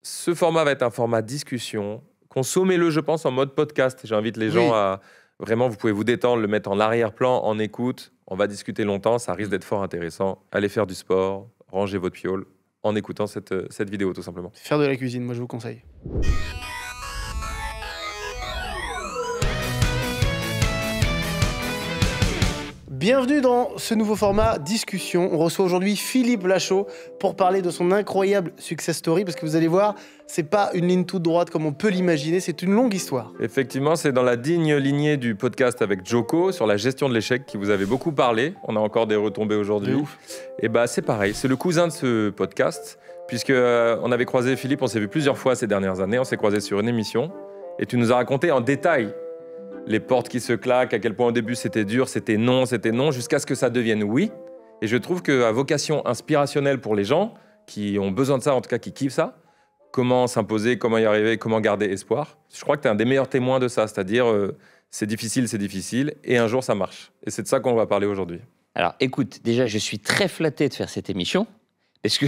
Ce format va être un format discussion. Consommez-le, je pense, en mode podcast. J'invite les gens à... Vraiment, vous pouvez vous détendre, le mettre en arrière-plan, en écoute. On va discuter longtemps, ça risque d'être fort intéressant. Allez faire du sport, rangez votre piole en écoutant cette vidéo, tout simplement. Faire de la cuisine, moi je vous conseille. Bienvenue dans ce nouveau format discussion. On reçoit aujourd'hui Philippe Lachaud pour parler de son incroyable success story, parce que vous allez voir, c'est pas une ligne toute droite comme on peut l'imaginer, c'est une longue histoire. Effectivement, c'est dans la digne lignée du podcast avec Joko sur la gestion de l'échec qui vous avait beaucoup parlé. On a encore des retombées aujourd'hui. Et bah c'est pareil, c'est le cousin de ce podcast, puisque on avait croisé Philippe, on s'est vu plusieurs fois ces dernières années, on s'est croisé sur une émission, et tu nous as raconté en détail les portes qui se claquent, à quel point au début c'était dur, c'était non, jusqu'à ce que ça devienne oui. Et je trouve qu'à vocation inspirationnelle pour les gens qui ont besoin de ça, en tout cas qui kiffent ça, comment s'imposer, comment y arriver, comment garder espoir. Je crois que tu es un des meilleurs témoins de ça, c'est-à-dire c'est difficile, et un jour ça marche. Et c'est de ça qu'on va parler aujourd'hui. Alors écoute, déjà je suis très flatté de faire cette émission, parce que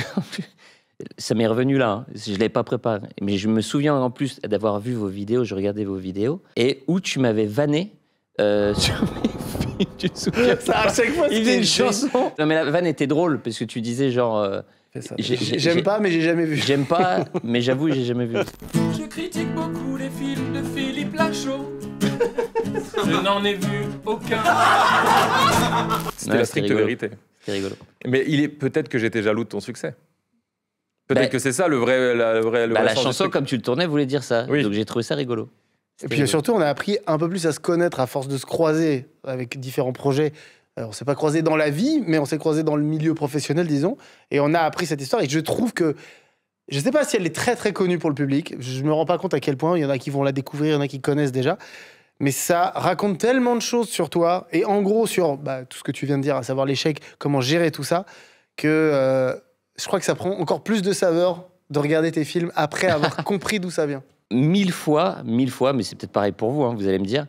ça m'est revenu là, hein. Je ne l'avais pas préparé. Mais je me souviens en plus d'avoir vu vos vidéos, je regardais vos vidéos, et où tu m'avais vanné sur mes films, tu te souviens ça, à chaque fois, il faisait une chanson. Non mais la vanne était drôle, parce que tu disais genre... J'aime pas, mais j'ai jamais vu. J'aime pas, mais j'avoue, j'ai jamais vu. Je critique beaucoup les films de Philippe Lachaud. Je n'en ai vu aucun. C'était la stricte vérité. C'est rigolo. Mais peut-être que j'étais jaloux de ton succès. Peut-être que c'est ça le vrai la chanson, comme tu le tournais, voulait dire ça. Oui. Donc j'ai trouvé ça rigolo. Et puis surtout, on a appris un peu plus à se connaître à force de se croiser avec différents projets. On s'est pas croisé dans la vie, mais on s'est croisé dans le milieu professionnel, disons. Et on a appris cette histoire. Et je trouve que, je sais pas si elle est très très connue pour le public. Je me rends pas compte à quel point. Il y en a qui vont la découvrir, il y en a qui connaissent déjà. Mais ça raconte tellement de choses sur toi. Et en gros, sur tout ce que tu viens de dire, à savoir l'échec, comment gérer tout ça, que je crois que ça prend encore plus de saveur de regarder tes films après avoir compris d'où ça vient. Mille fois, mais c'est peut-être pareil pour vous, hein, vous allez me dire,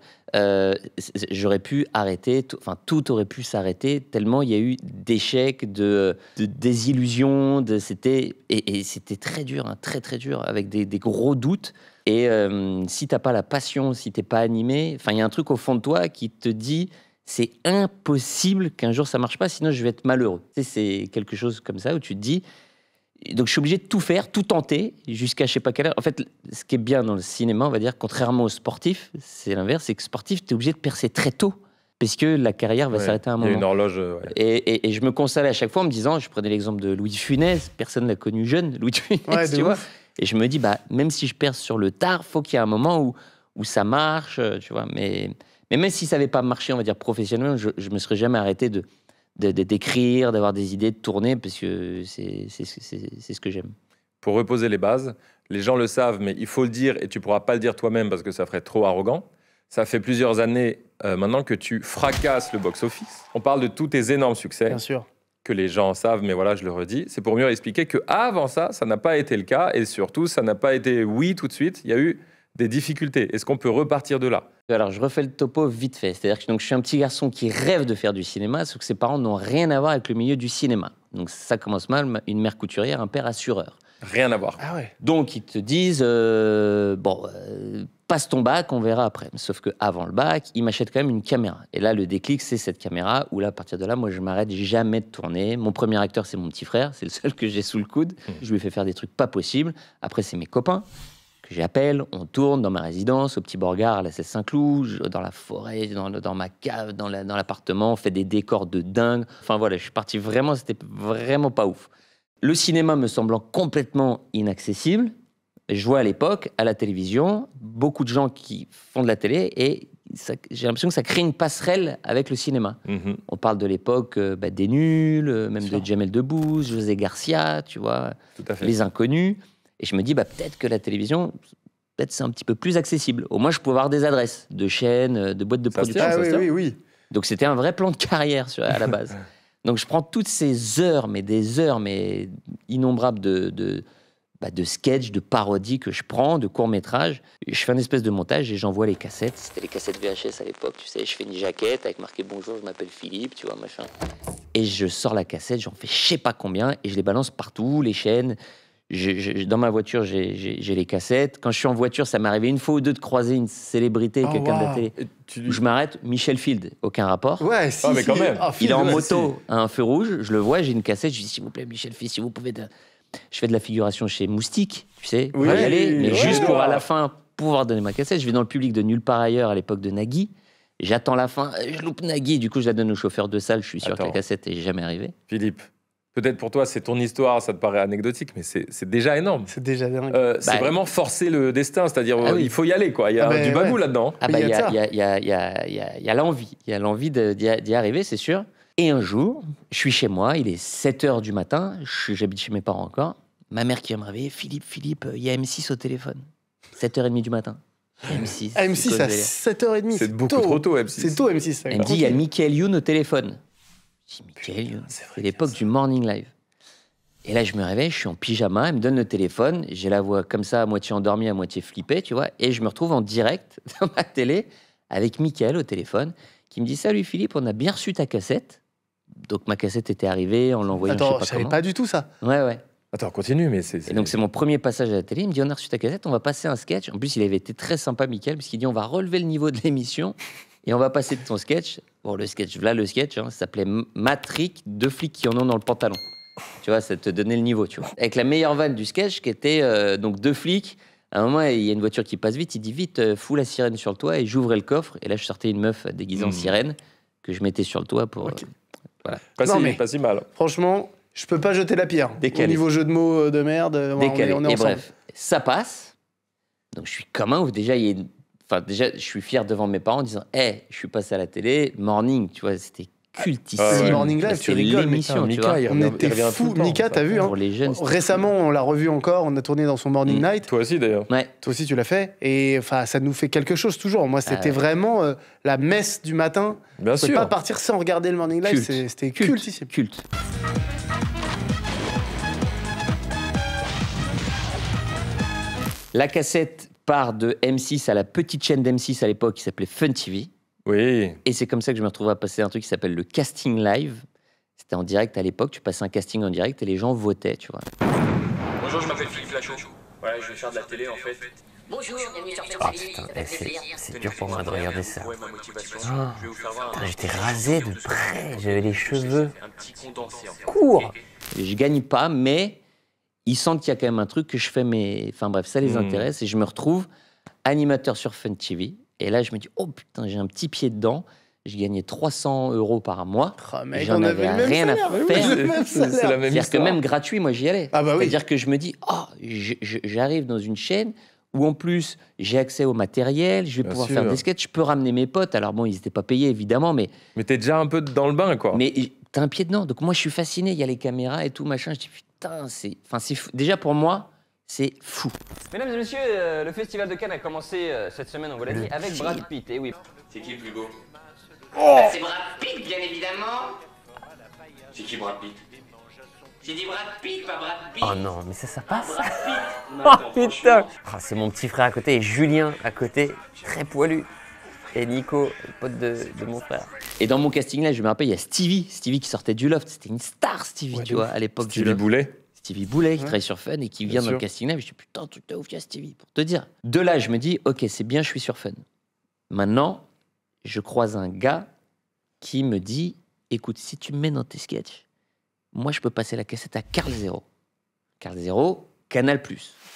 j'aurais pu arrêter, tout aurait pu s'arrêter, tellement il y a eu d'échecs, de désillusions, c'était très dur, hein, très très dur, avec des gros doutes. Et si t'as pas la passion, si t'es pas animé, il y a un truc au fond de toi qui te dit... C'est impossible qu'un jour ça marche pas, sinon je vais être malheureux. Tu sais, c'est quelque chose comme ça où tu te dis... Donc je suis obligé de tout faire, tout tenter, jusqu'à je sais pas quelle heure. En fait, ce qui est bien dans le cinéma, on va dire, contrairement aux sportifs, c'est l'inverse, c'est que sportif, tu es obligé de percer très tôt, parce que la carrière va s'arrêter à un moment. Il y a une horloge... Et je me consolais à chaque fois en me disant, je prenais l'exemple de Louis de Funès, personne ne l'a connu jeune, Louis de Funès, tu vois. Et je me dis, même si je perce sur le tard, faut qu'il y ait un moment où ça marche, tu vois. Mais même si ça n'avait pas marché, on va dire professionnellement, je me serais jamais arrêté d'écrire, d'avoir des idées, de tourner, parce que c'est ce que j'aime. Pour reposer les bases, les gens le savent, mais il faut le dire, et tu pourras pas le dire toi-même parce que ça ferait trop arrogant. Ça fait plusieurs années maintenant que tu fracasses le box-office. On parle de tous tes énormes succès. Bien sûr. Que les gens savent, mais voilà, je le redis. C'est pour mieux expliquer qu'avant ça n'a pas été le cas, et surtout, ça n'a pas été oui tout de suite. Il y a eu des difficultés. Est-ce qu'on peut repartir de là? Alors, je refais le topo vite fait. C'est-à-dire que je suis un petit garçon qui rêve de faire du cinéma, sauf que ses parents n'ont rien à voir avec le milieu du cinéma. Donc, ça commence mal. Une mère couturière, un père assureur. Rien à voir. Ah ouais. Donc, ils te disent, passe ton bac, on verra après. Sauf qu'avant le bac, ils m'achètent quand même une caméra. Et là, le déclic, c'est cette caméra, où là, à partir de là, moi, je m'arrête jamais de tourner. Mon premier acteur, c'est mon petit frère. C'est le seul que j'ai sous le coude. Je lui fais faire des trucs pas possibles. Après, c'est mes copains que j'appelle, on tourne dans ma résidence, au Petit Borgard, à la Celle-Saint-Cloud, dans la forêt, dans ma cave, dans l'appartement, on fait des décors de dingue. Enfin voilà, je suis parti vraiment, c'était vraiment pas ouf. Le cinéma me semblant complètement inaccessible, je vois à l'époque, à la télévision, beaucoup de gens qui font de la télé et j'ai l'impression que ça crée une passerelle avec le cinéma. On parle de l'époque des Nuls, même de Jamel Debbouze, José Garcia, tu vois, Les Inconnus. Et je me dis, peut-être que la télévision, peut-être c'est un petit peu plus accessible. Au moins, je pouvais avoir des adresses de chaînes, de boîtes de production. Oui. Donc, c'était un vrai plan de carrière à la base. Donc, je prends toutes ces heures, mais innombrables de sketchs, de parodies que je prends, de courts-métrages. Je fais un espèce de montage et j'envoie les cassettes. C'était les cassettes VHS à l'époque, tu sais. Je fais une jaquette avec marqué « Bonjour, je m'appelle Philippe », tu vois, machin. Et je sors la cassette, j'en fais je sais pas combien, et je les balance partout, les chaînes. Dans ma voiture, j'ai les cassettes. Quand je suis en voiture, ça m'est arrivé une fois ou deux de croiser une célébrité, quelqu'un de la télé. Je m'arrête, Michel Field, aucun rapport. Ouais, si, mais quand même. Il est en moto à un feu rouge, je le vois, j'ai une cassette, je dis s'il vous plaît, Michel Field, si vous pouvez... Je fais de la figuration chez Moustique, tu sais, Oui, y aller, mais ouais, juste pour ouais. à la fin pouvoir donner ma cassette. Je vais dans le public de Nulle part ailleurs à l'époque de Nagui. J'attends la fin, je loupe Nagui, du coup je la donne au chauffeur de salle, je suis sûr que la cassette n'est jamais arrivée. Philippe, peut-être pour toi c'est ton histoire, ça te paraît anecdotique, mais c'est déjà énorme. C'est déjà dingue. C'est vraiment forcer le destin, c'est-à-dire oui. il faut y aller, quoi. Il y a du bagou là-dedans. Ah bah, il y a l'envie d'y arriver, c'est sûr. Et un jour, je suis chez moi, il est 7h du matin, j'habite chez mes parents encore. Ma mère qui va me réveiller, Philippe, il y a M6 au téléphone. 7h30 du matin. M6. M6 à 7h30. C'est beaucoup trop tôt, M6. C'est tôt, M6. Elle me dit, il y a Michael Youn au téléphone. Je dis, Michael Youn, c'est l'époque du Morning Live. Et là, je me réveille, je suis en pyjama, elle me donne le téléphone, j'ai la voix comme ça, à moitié endormie, à moitié flippée, tu vois, et je me retrouve en direct dans ma télé avec Michael au téléphone, qui me dit, salut Philippe, on a bien reçu ta cassette. Donc ma cassette était arrivée en l'envoyant, Attends, je sais pas comment. pas du tout ça. Ouais. Attends, continue, mais Et donc c'est mon premier passage à la télé, il me dit, on a reçu ta cassette, on va passer un sketch. En plus, il avait été très sympa, Michael, parce qu'il dit, on va relever le niveau de l'émission, et on va passer de ton sketch. Bon, le sketch, ça s'appelait Matrick, 2 flics qui en ont dans le pantalon. Tu vois, ça te donnait le niveau, tu vois. Avec la meilleure vanne du sketch, qui était donc 2 flics. À un moment, il y a une voiture qui passe vite. Il dit vite, fous la sirène sur le toit. Et j'ouvrais le coffre. Et là, je sortais une meuf déguisée en sirène que je mettais sur le toit pour. Voilà. Pas si mal. Franchement, je peux pas jeter la pierre. Décalé. Au niveau jeu de mots de merde, Décalé. on est Et ensemble. bref, ça passe. Donc je suis comme un ouf. Déjà, je suis fier devant mes parents en disant, je suis passé à la télé, Morning, tu vois, c'était cultissime. Morning Live, tu rigoles, l'émission, mais tu vois. Mika, On était fous. Mika, t'as vu, hein. Pour les jeunes, c'était Récemment, on l'a revu encore. On a tourné dans son Morning Night. Toi aussi, d'ailleurs. Ouais. Toi aussi, tu l'as fait. Et enfin, ça nous fait quelque chose toujours. Moi, c'était vraiment la messe du matin. Bien On pouvait sûr. pas partir sans regarder le Morning Live. Culte. C'était cultissime. Culte. La cassette part de M6 à la petite chaîne d'M6 à l'époque qui s'appelait Fun TV. Oui. Et c'est comme ça que je me retrouve à passer un truc qui s'appelle le casting live. C'était en direct à l'époque, tu passais un casting en direct et les gens votaient, tu vois. Bonjour, je m'appelle Philippe Lachaud. Voilà, je vais faire de la télé en fait. Bonjour, bienvenue sur Ah Fun TV, putain, ça fait plaisir. c'est dur pour moi de regarder ça. Ouais, ma motivation. Ah. Je vais vous faire voir Putain, j'étais rasé de près, j'avais les cheveux un petit condensé en fait. courts. Je gagne pas, mais ils sentent qu'il y a quand même un truc que je fais, mais enfin bref, ça les intéresse et je me retrouve animateur sur Fun TV. Et là, je me dis, oh putain, j'ai un petit pied dedans. Je gagnais 300 € par mois. Oh, mec, J'en on avais avait le même rien à salaire. faire. Le même C'est la salaire. même C'est-à-dire que histoire. même gratuit, moi, j'y allais. Ah bah oui. C'est-à-dire que je me dis, j'arrive dans une chaîne où en plus, j'ai accès au matériel, je vais Bien pouvoir sûr. faire des sketchs, je peux ramener mes potes. Alors bon, ils n'étaient pas payés, évidemment, mais t'es déjà un peu dans le bain, quoi. t'as un pied dedans. Donc moi, je suis fasciné, il y a les caméras et tout, machin. Je dis, putain, c'est fou. Déjà, pour moi, c'est fou. Mesdames et messieurs, le Festival de Cannes a commencé cette semaine, on vous l'a dit, avec Brad Pitt. Et oui. C'est qui le plus beau? C'est Brad Pitt, bien évidemment. C'est qui Brad Pitt? J'ai dit Brad Pitt, pas Brad Pitt. Oh non, mais ça passe. Brad Pitt. Oh putain. C'est mon petit frère à côté et Julien à côté, très poilu. Et Nico, le pote de mon frère. Et dans mon casting là, je me rappelle, il y a Stevie qui sortait du Loft. C'était une star, Stevie, tu vois, à l'époque du Stevie Loft. Boulet. Stevie Boulet qui travaille sur Fun et qui vient dans le sûr. casting live. Je dis putain, truc de ouf, il y a Stevie, pour te dire. De là, je me dis, ok, c'est bien, je suis sur Fun. Maintenant, je croise un gars qui me dit, écoute, si tu me mets dans tes sketchs, moi, je peux passer la cassette à Carl Zero. Carl Zero, Canal+.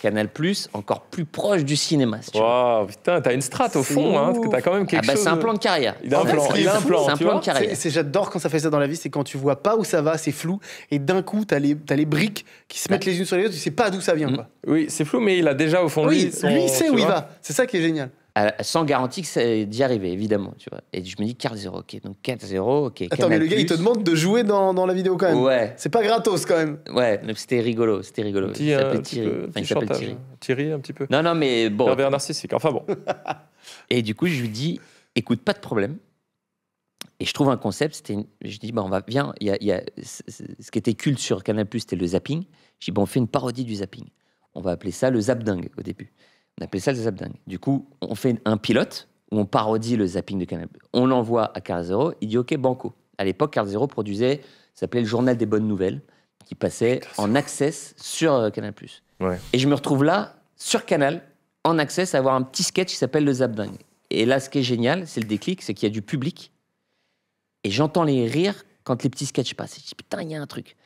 Canal+, encore plus proche du cinéma, si tu veux. Waouh, putain, t'as une strat au fond, hein, parce que t'as quand même quelque chose. C'est un plan de carrière. Il a un En fait, plan, ce qui il a est un fou, plan, c'est un tu plan vois. de carrière. J'adore quand ça fait ça dans la vie, c'est quand tu vois pas où ça va, c'est flou, et d'un coup, t'as les briques qui se mettent les unes sur les autres, tu sais pas d'où ça vient, quoi. Oui, c'est flou, mais il a déjà au fond de Oui, lui. lui, il sait tu où il vois. va. C'est ça qui est génial. Sans garantie que c'est d'y arriver, évidemment, tu vois. Et je me dis Carl Zero, ok, donc 4-0, ok. Attends, mais le gars, il te demande de jouer dans la vidéo quand même. Ouais, C'est pas gratos quand même. ouais, mais c'était rigolo. Un Il petit, s'appelle un petit Thierry. peu, Enfin, petit il s'appelle chantage. Thierry. Thierry, un petit peu. Non, mais bon. Pervers narcissique, enfin bon. Et du coup, je lui dis, écoute, pas de problème. Et je trouve un concept, je dis, bah, on va, viens, il y a ce qui était culte sur Canal+, c'était le zapping. Je dis, bon, on fait une parodie du zapping. On va appeler ça le zap dingue au début. On appelait ça le zap dingue. Du coup, on fait un pilote où on parodie le zapping de Canal+. On l'envoie à Carl Zero, il dit, ok, banco. À l'époque, Carl Zero produisait, ça s'appelait le Journal des Bonnes Nouvelles. qui passait en access sur Canal+. Ouais. Et je me retrouve là, sur Canal, en access, à avoir un petit sketch qui s'appelle Le Zap Dingue. Et là, ce qui est génial, c'est le déclic, c'est qu'il y a du public. Et j'entends les rires quand les petits sketchs passent. Et je dis, putain, il y a un truc.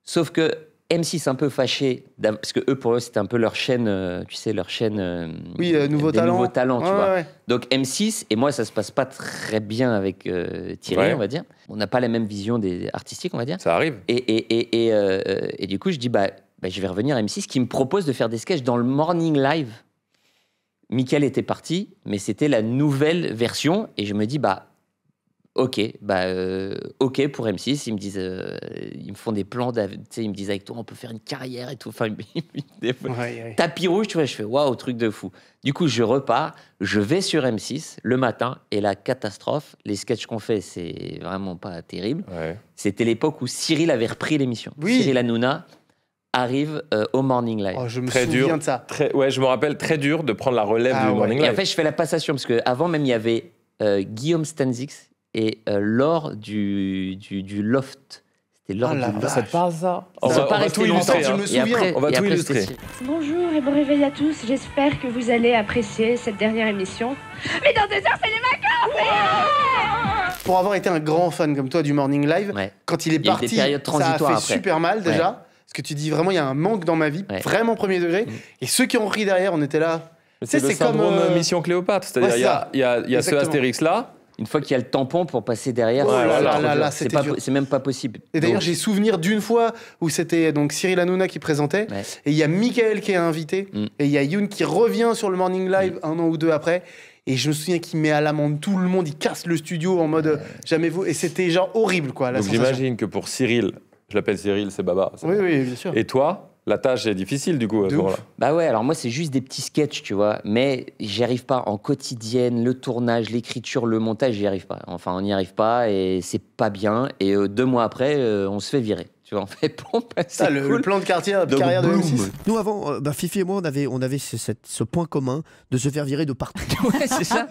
Sauf que M6 un peu fâché, parce que eux, pour eux, c'était un peu leur chaîne, tu sais, leur chaîne... Oui, Nouveau des Talent. nouveaux talents, tu Ouais, vois. ouais. Donc M6, et moi, ça se passe pas très bien avec Thierry, Ouais. on va dire. On n'a pas la même vision des artistiques, on va dire. Ça arrive. Et du coup, je dis, je vais revenir à M6, qui me propose de faire des sketchs dans le Morning Live. Mickaël était parti, mais c'était la nouvelle version. Et je me dis, ok pour M6. Ils me disent, ils me font des plans, tu sais, ils me disent, avec toi, on peut faire une carrière et tout. Enfin, Ouais. tapis rouge, tu vois, je fais, waouh, truc de fou. Du coup, je repars, je vais sur M6 le matin, et la catastrophe, les sketchs qu'on fait, c'est vraiment pas terrible. Ouais. C'était l'époque où Cyril avait repris l'émission. Oui. Cyril Hanouna arrive au Morning Live. Oh, je me Très souviens dur. de ça. Ouais, je me rappelle, très dur de prendre la relève Ah du ouais. Morning Et Live. en fait, je fais la passation, parce qu'avant même, il y avait Guillaume Stanzix et Laure du Loft. C'était Laure Oh la du Loft. vache. Ça te parle, ça Ils sont pas va restés tout illustrer. longtemps, je hein. me Et souviens. après- On va et tout après, illustrer. c'était Cyril. Bonjour et bon réveil à tous. J'espère que vous allez apprécier cette dernière émission. Mais dans 2 heures, c'est les vacances. Pour avoir été un grand fan comme toi du Morning Live, Ouais. quand il est Il y a eu des parti, périodes ça a fait transitoires après. super mal déjà. Ouais. Parce que tu dis vraiment, il y a un manque dans ma vie, Ouais. vraiment premier degré. Et ceux qui ont ri derrière, on était là. Mais Tu sais, c'est le c'est comme, syndrome Mission Cléopâtre. C'est-à-dire, ouais, il y a, il y a ce Exactement. Astérix-là. Une fois qu'il y a le tampon pour passer derrière, Oh c'est- là c'est là trop là dur. là, C'est c'était pas dur. po- c'est même pas possible. Et d'ailleurs, Donc, j'ai souvenir d'une fois où c'était donc Cyril Hanouna qui présentait, Ouais. et il y a Mickaël qui est invité, et il y a Youn qui revient sur le Morning Live un an ou deux après. Et je me souviens qu'il met à l'amende tout le monde, il casse le studio en mode jamais vous. Et c'était genre horrible, quoi, la Donc sensation. j'imagine que pour Cyril, je l'appelle Cyril, c'est Baba. Oui, oui, bien sûr. Et toi, la tâche est difficile du coup à De ce ouf. moment-là. Bah ouais, alors moi c'est juste des petits sketchs, tu vois, mais j'y arrive pas en quotidienne, le tournage, l'écriture, le montage, j'y arrive pas. Enfin, on n'y arrive pas et c'est pas bien. Et 2 mois après, on se fait virer. Tu vois, on fait bon, bah, c'est Ça, le cool. plan de carrière Donc, de boum. M6. Nous, avant, Fifi et moi, on avait ce point commun de se faire virer de partout. Ouais, c'est ça.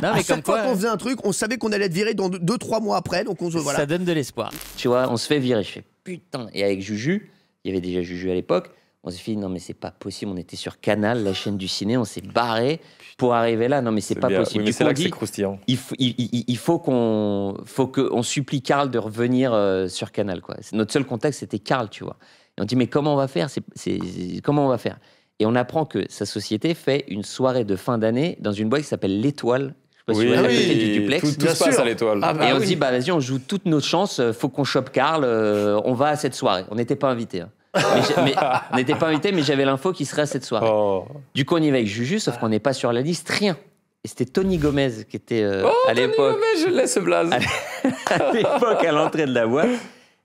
Non, À mais chaque comme fois quoi, qu'on faisait un truc, on savait qu'on allait être viré dans 2-3 mois après. Donc, on se voilà. ça donne de l'espoir. Tu vois, on se fait virer. Je fais putain. Et avec Juju, il y avait déjà Juju à l'époque. On s'est dit, non, mais c'est pas possible. On était sur Canal, la chaîne du ciné. On s'est barré pour arriver là. Non, mais c'est pas bien. possible. Oui, mais Du c'est coup, là on que c'est dit, croustillant. il faut qu'on supplie Karl de revenir sur Canal, quoi. Notre seul contact, c'était Karl, tu vois. Et on dit, mais comment on va faire comment on va faire? Et on apprend que sa société fait une soirée de fin d'année dans une boîte qui s'appelle L'Étoile. Je sais pas si Oui, vous voyez, à oui, côté du duplex. tout Bien se passe sûr. à l'étoile. Ah bah Et on oui. se dit, vas-y, on joue toutes nos chances, faut qu'on chope Karl, on va à cette soirée. On n'était pas invités. Hein. On n'était pas invités, mais j'avais l'info qu'il serait à cette soirée. Oh. Du coup, on y va avec Juju, sauf qu'on n'est pas sur la liste, rien. Et c'était Tony Gomez qui était à l'époque. Mais je laisse ce blaze. À l'époque, à l'entrée de la boîte.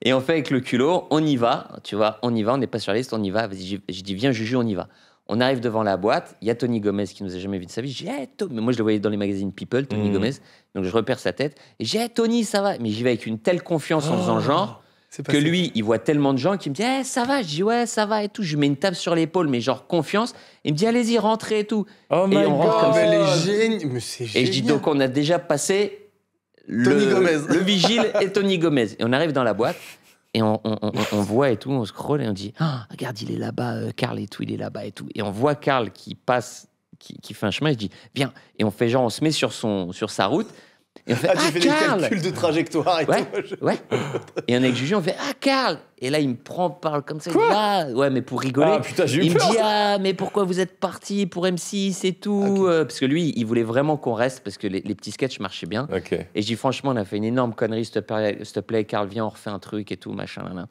Et on fait avec le culot, on y va, tu vois, on y va, on n'est pas sur la liste, on y va. Vas-y, je dis, viens Juju, on y va. On arrive devant la boîte, il y a Tony Gomez qui nous a jamais vu de sa vie. Je dis, hey, mais moi je le voyais dans les magazines People, Tony Gomez. Donc je repère sa tête. Et je dis, hey, Tony, ça va. Mais j'y vais avec une telle confiance en faisant genre C'est que passé. lui, il voit tellement de gens qui me dit, hey, ça va. Je dis, ouais, ça va et tout. Je lui mets une tape sur l'épaule, mais genre confiance. Il me dit, allez-y, rentrez et tout. Oh Et my on rentre God. comme ça. Mais mais c'est Et génial. je dis, donc on a déjà passé Tony Gomez. le vigile et Tony Gomez. Et on arrive dans la boîte. Et on voit et tout, on scrolle et on dit, ah, regarde, il est là-bas, Karl et tout, il est là-bas et tout. Et on voit Karl qui passe, qui fait un chemin, et je dis, viens. Et on fait genre, on se met sur sa route. Et on fait, Ah, tu fais des Karl calculs de trajectoire et Ouais, tout. ouais. Et on est avec Juju, on fait, ah, Karl. Et là, il me parle comme ça. Il dit, ah, ouais, mais pour rigoler. Ah putain, j'ai eu Il me peur. dit, ah, mais pourquoi vous êtes parti pour M6 et tout parce que lui, il voulait vraiment qu'on reste parce que les petits sketchs marchaient bien. Ok. Et je dis, franchement, on a fait une énorme connerie, s'il te plaît, Karl, viens, on refait un truc et tout, machin, là.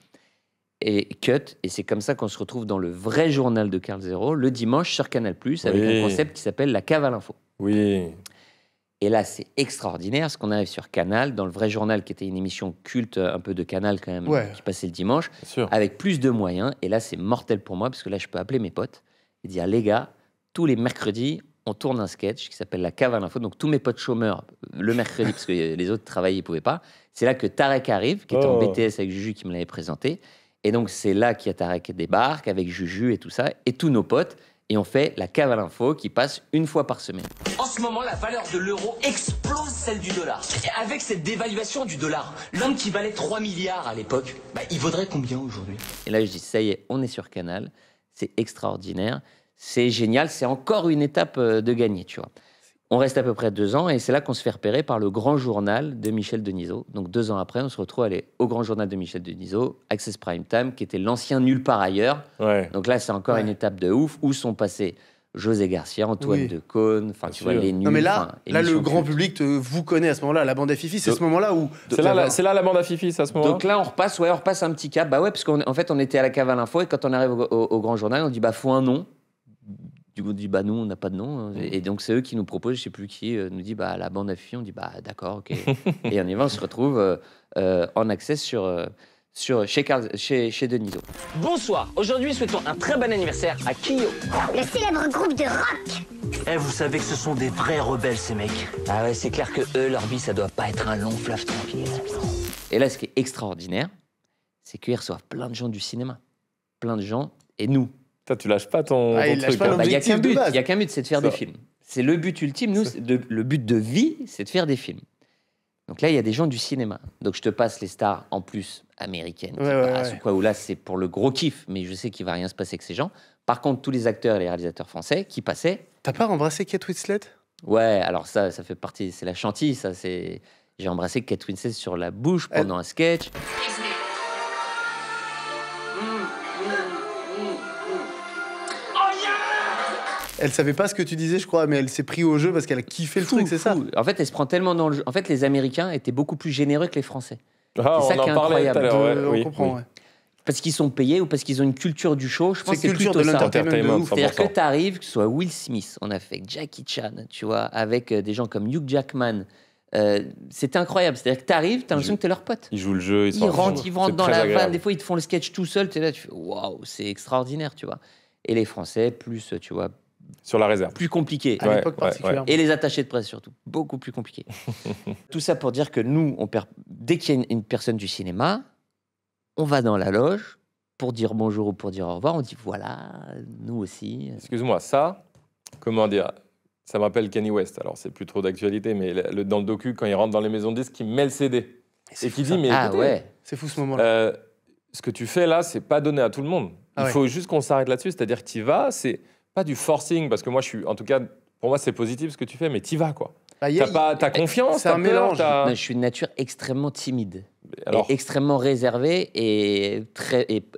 Et cut. Et c'est comme ça qu'on se retrouve dans le vrai journal de Karl Zéro, le dimanche sur Canal+, avec Oui. un concept qui s'appelle la cave à l'info. Oui. Et là, c'est extraordinaire, parce qu'on arrive sur Canal, dans le vrai journal, qui était une émission culte, un peu de Canal quand même, Ouais. qui passait le dimanche, Bien sûr. avec plus de moyens. Et là, c'est mortel pour moi, parce que là, je peux appeler mes potes et dire, les gars, tous les mercredis, on tourne un sketch qui s'appelle la cave à l'info. Donc, tous mes potes chômeurs, le mercredi, parce que les autres travaillaient, ils ne pouvaient pas. C'est là que Tarek arrive, qui était en Oh. BTS avec Juju, qui me l'avait présenté. Et donc, c'est là qu'il y a Tarek qui débarque, avec Juju et tout ça, et tous nos potes. Et on fait la cave à l'info qui passe une fois par semaine. En ce moment, la valeur de l'euro explose celle du dollar. Et avec cette dévaluation du dollar, l'homme qui valait 3 milliards à l'époque, il vaudrait combien aujourd'hui? Et là, je dis, ça y est, on est sur Canal. C'est extraordinaire. C'est génial. C'est encore une étape de gagner, tu vois. On reste à peu près 2 ans et c'est là qu'on se fait repérer par le Grand Journal de Michel Denisot. Donc 2 ans après, on se retrouve à aller au Grand Journal de Michel Denisot, Access Prime Time, qui était l'ancien Nulle part ailleurs. Ouais. Donc là, c'est encore une étape de ouf où sont passés José Garcia, Antoine Decaune, enfin tu vois les nuls. Non mais là, enfin, le grand public vous connaît à ce moment-là, la bande à Fifi, c'est ce moment-là où... C'est là la bande à Fifi, c'est à ce moment-là. Donc là, on repasse un petit cap. Bah ouais, parce qu'en fait, on était à la cave à l'info et quand on arrive au Grand Journal, on dit bah faut un nom. Du coup, on dit bah nous, on n'a pas de nom. Et donc c'est eux qui nous proposent, je sais plus qui, nous dit bah la bande à Fifi. On dit bah d'accord, ok. Et on y va, on se retrouve en accès chez Denisot. Bonsoir, aujourd'hui souhaitons un très bon anniversaire à Kyo. Le célèbre groupe de rock. Vous savez que ce sont des vrais rebelles ces mecs. Ah ouais, c'est clair que eux, leur vie, ça doit pas être un long fleuve tranquille. Et là, ce qui est extraordinaire, c'est qu'ils reçoivent plein de gens du cinéma. Plein de gens, et nous. Toi, tu lâches pas ton il lâche truc. pas Il n'y a qu'un but, base. il y a qu'un but, c'est de faire des films. C'est le but ultime, nous, le but de vie, c'est de faire des films. Donc là, il y a des gens du cinéma. Donc je te passe les stars en plus américaines. Quoi, où là, c'est pour le gros kiff, mais je sais qu'il va rien se passer avec ces gens. Par contre, tous les acteurs et les réalisateurs français qui passaient. T'as pas embrassé Kate Winslet? Ouais, alors ça fait partie, c'est la chantilly, ça. J'ai embrassé Kate Winslet sur la bouche pendant un sketch. Elle savait pas ce que tu disais, je crois, mais elle s'est pris au jeu parce qu'elle a kiffé le truc, c'est ça? En fait, elle se prend tellement dans le jeu. En fait, les Américains étaient beaucoup plus généreux que les Français. Ah, c'est ça on qui est en parlait incroyable. tout à l'heure, On comprend, ouais. Parce qu'ils sont payés ou parce qu'ils ont une culture du show. Je pense que c'est culture plutôt de ça. l'entertainment de ouf. C'est-à-dire que tu arrives, que ce soit Will Smith, on a fait avec Jackie Chan, tu vois, avec des gens comme Hugh Jackman. C'était incroyable. C'est-à-dire que tu arrives, tu as l'impression que tu es leur pote. Ils jouent le jeu, Ils rentrent dans la vanne. Des fois, ils te font le sketch tout seul. Tu es là, tu fais waouh, c'est extraordinaire, tu vois. Et les Français, plus, tu vois. Sur la réserve. Plus compliqué. À l'époque particulièrement. Et les attachés de presse surtout. Beaucoup plus compliqué. Tout ça pour dire que nous, dès qu'il y a une personne du cinéma, on va dans la loge pour dire bonjour ou pour dire au revoir. On dit voilà, nous aussi. Excuse-moi, ça, comment dire, ça me rappelle Kanye West. Alors, c'est plus trop d'actualité, mais dans le docu, quand il rentre dans les maisons de disques, il met le CD. Et qui dit, mais écoutez, c'est fou ce moment-là. Ce que tu fais là, c'est pas donné à tout le monde. Il faut juste qu'on s'arrête là-dessus. C'est-à-dire que tu y vas, c'est pas du forcing, parce que moi, en tout cas, pour moi, c'est positif ce que tu fais, mais tu y vas, quoi. T'as confiance, c'est un mélange. Je suis une nature extrêmement timide, et extrêmement réservée et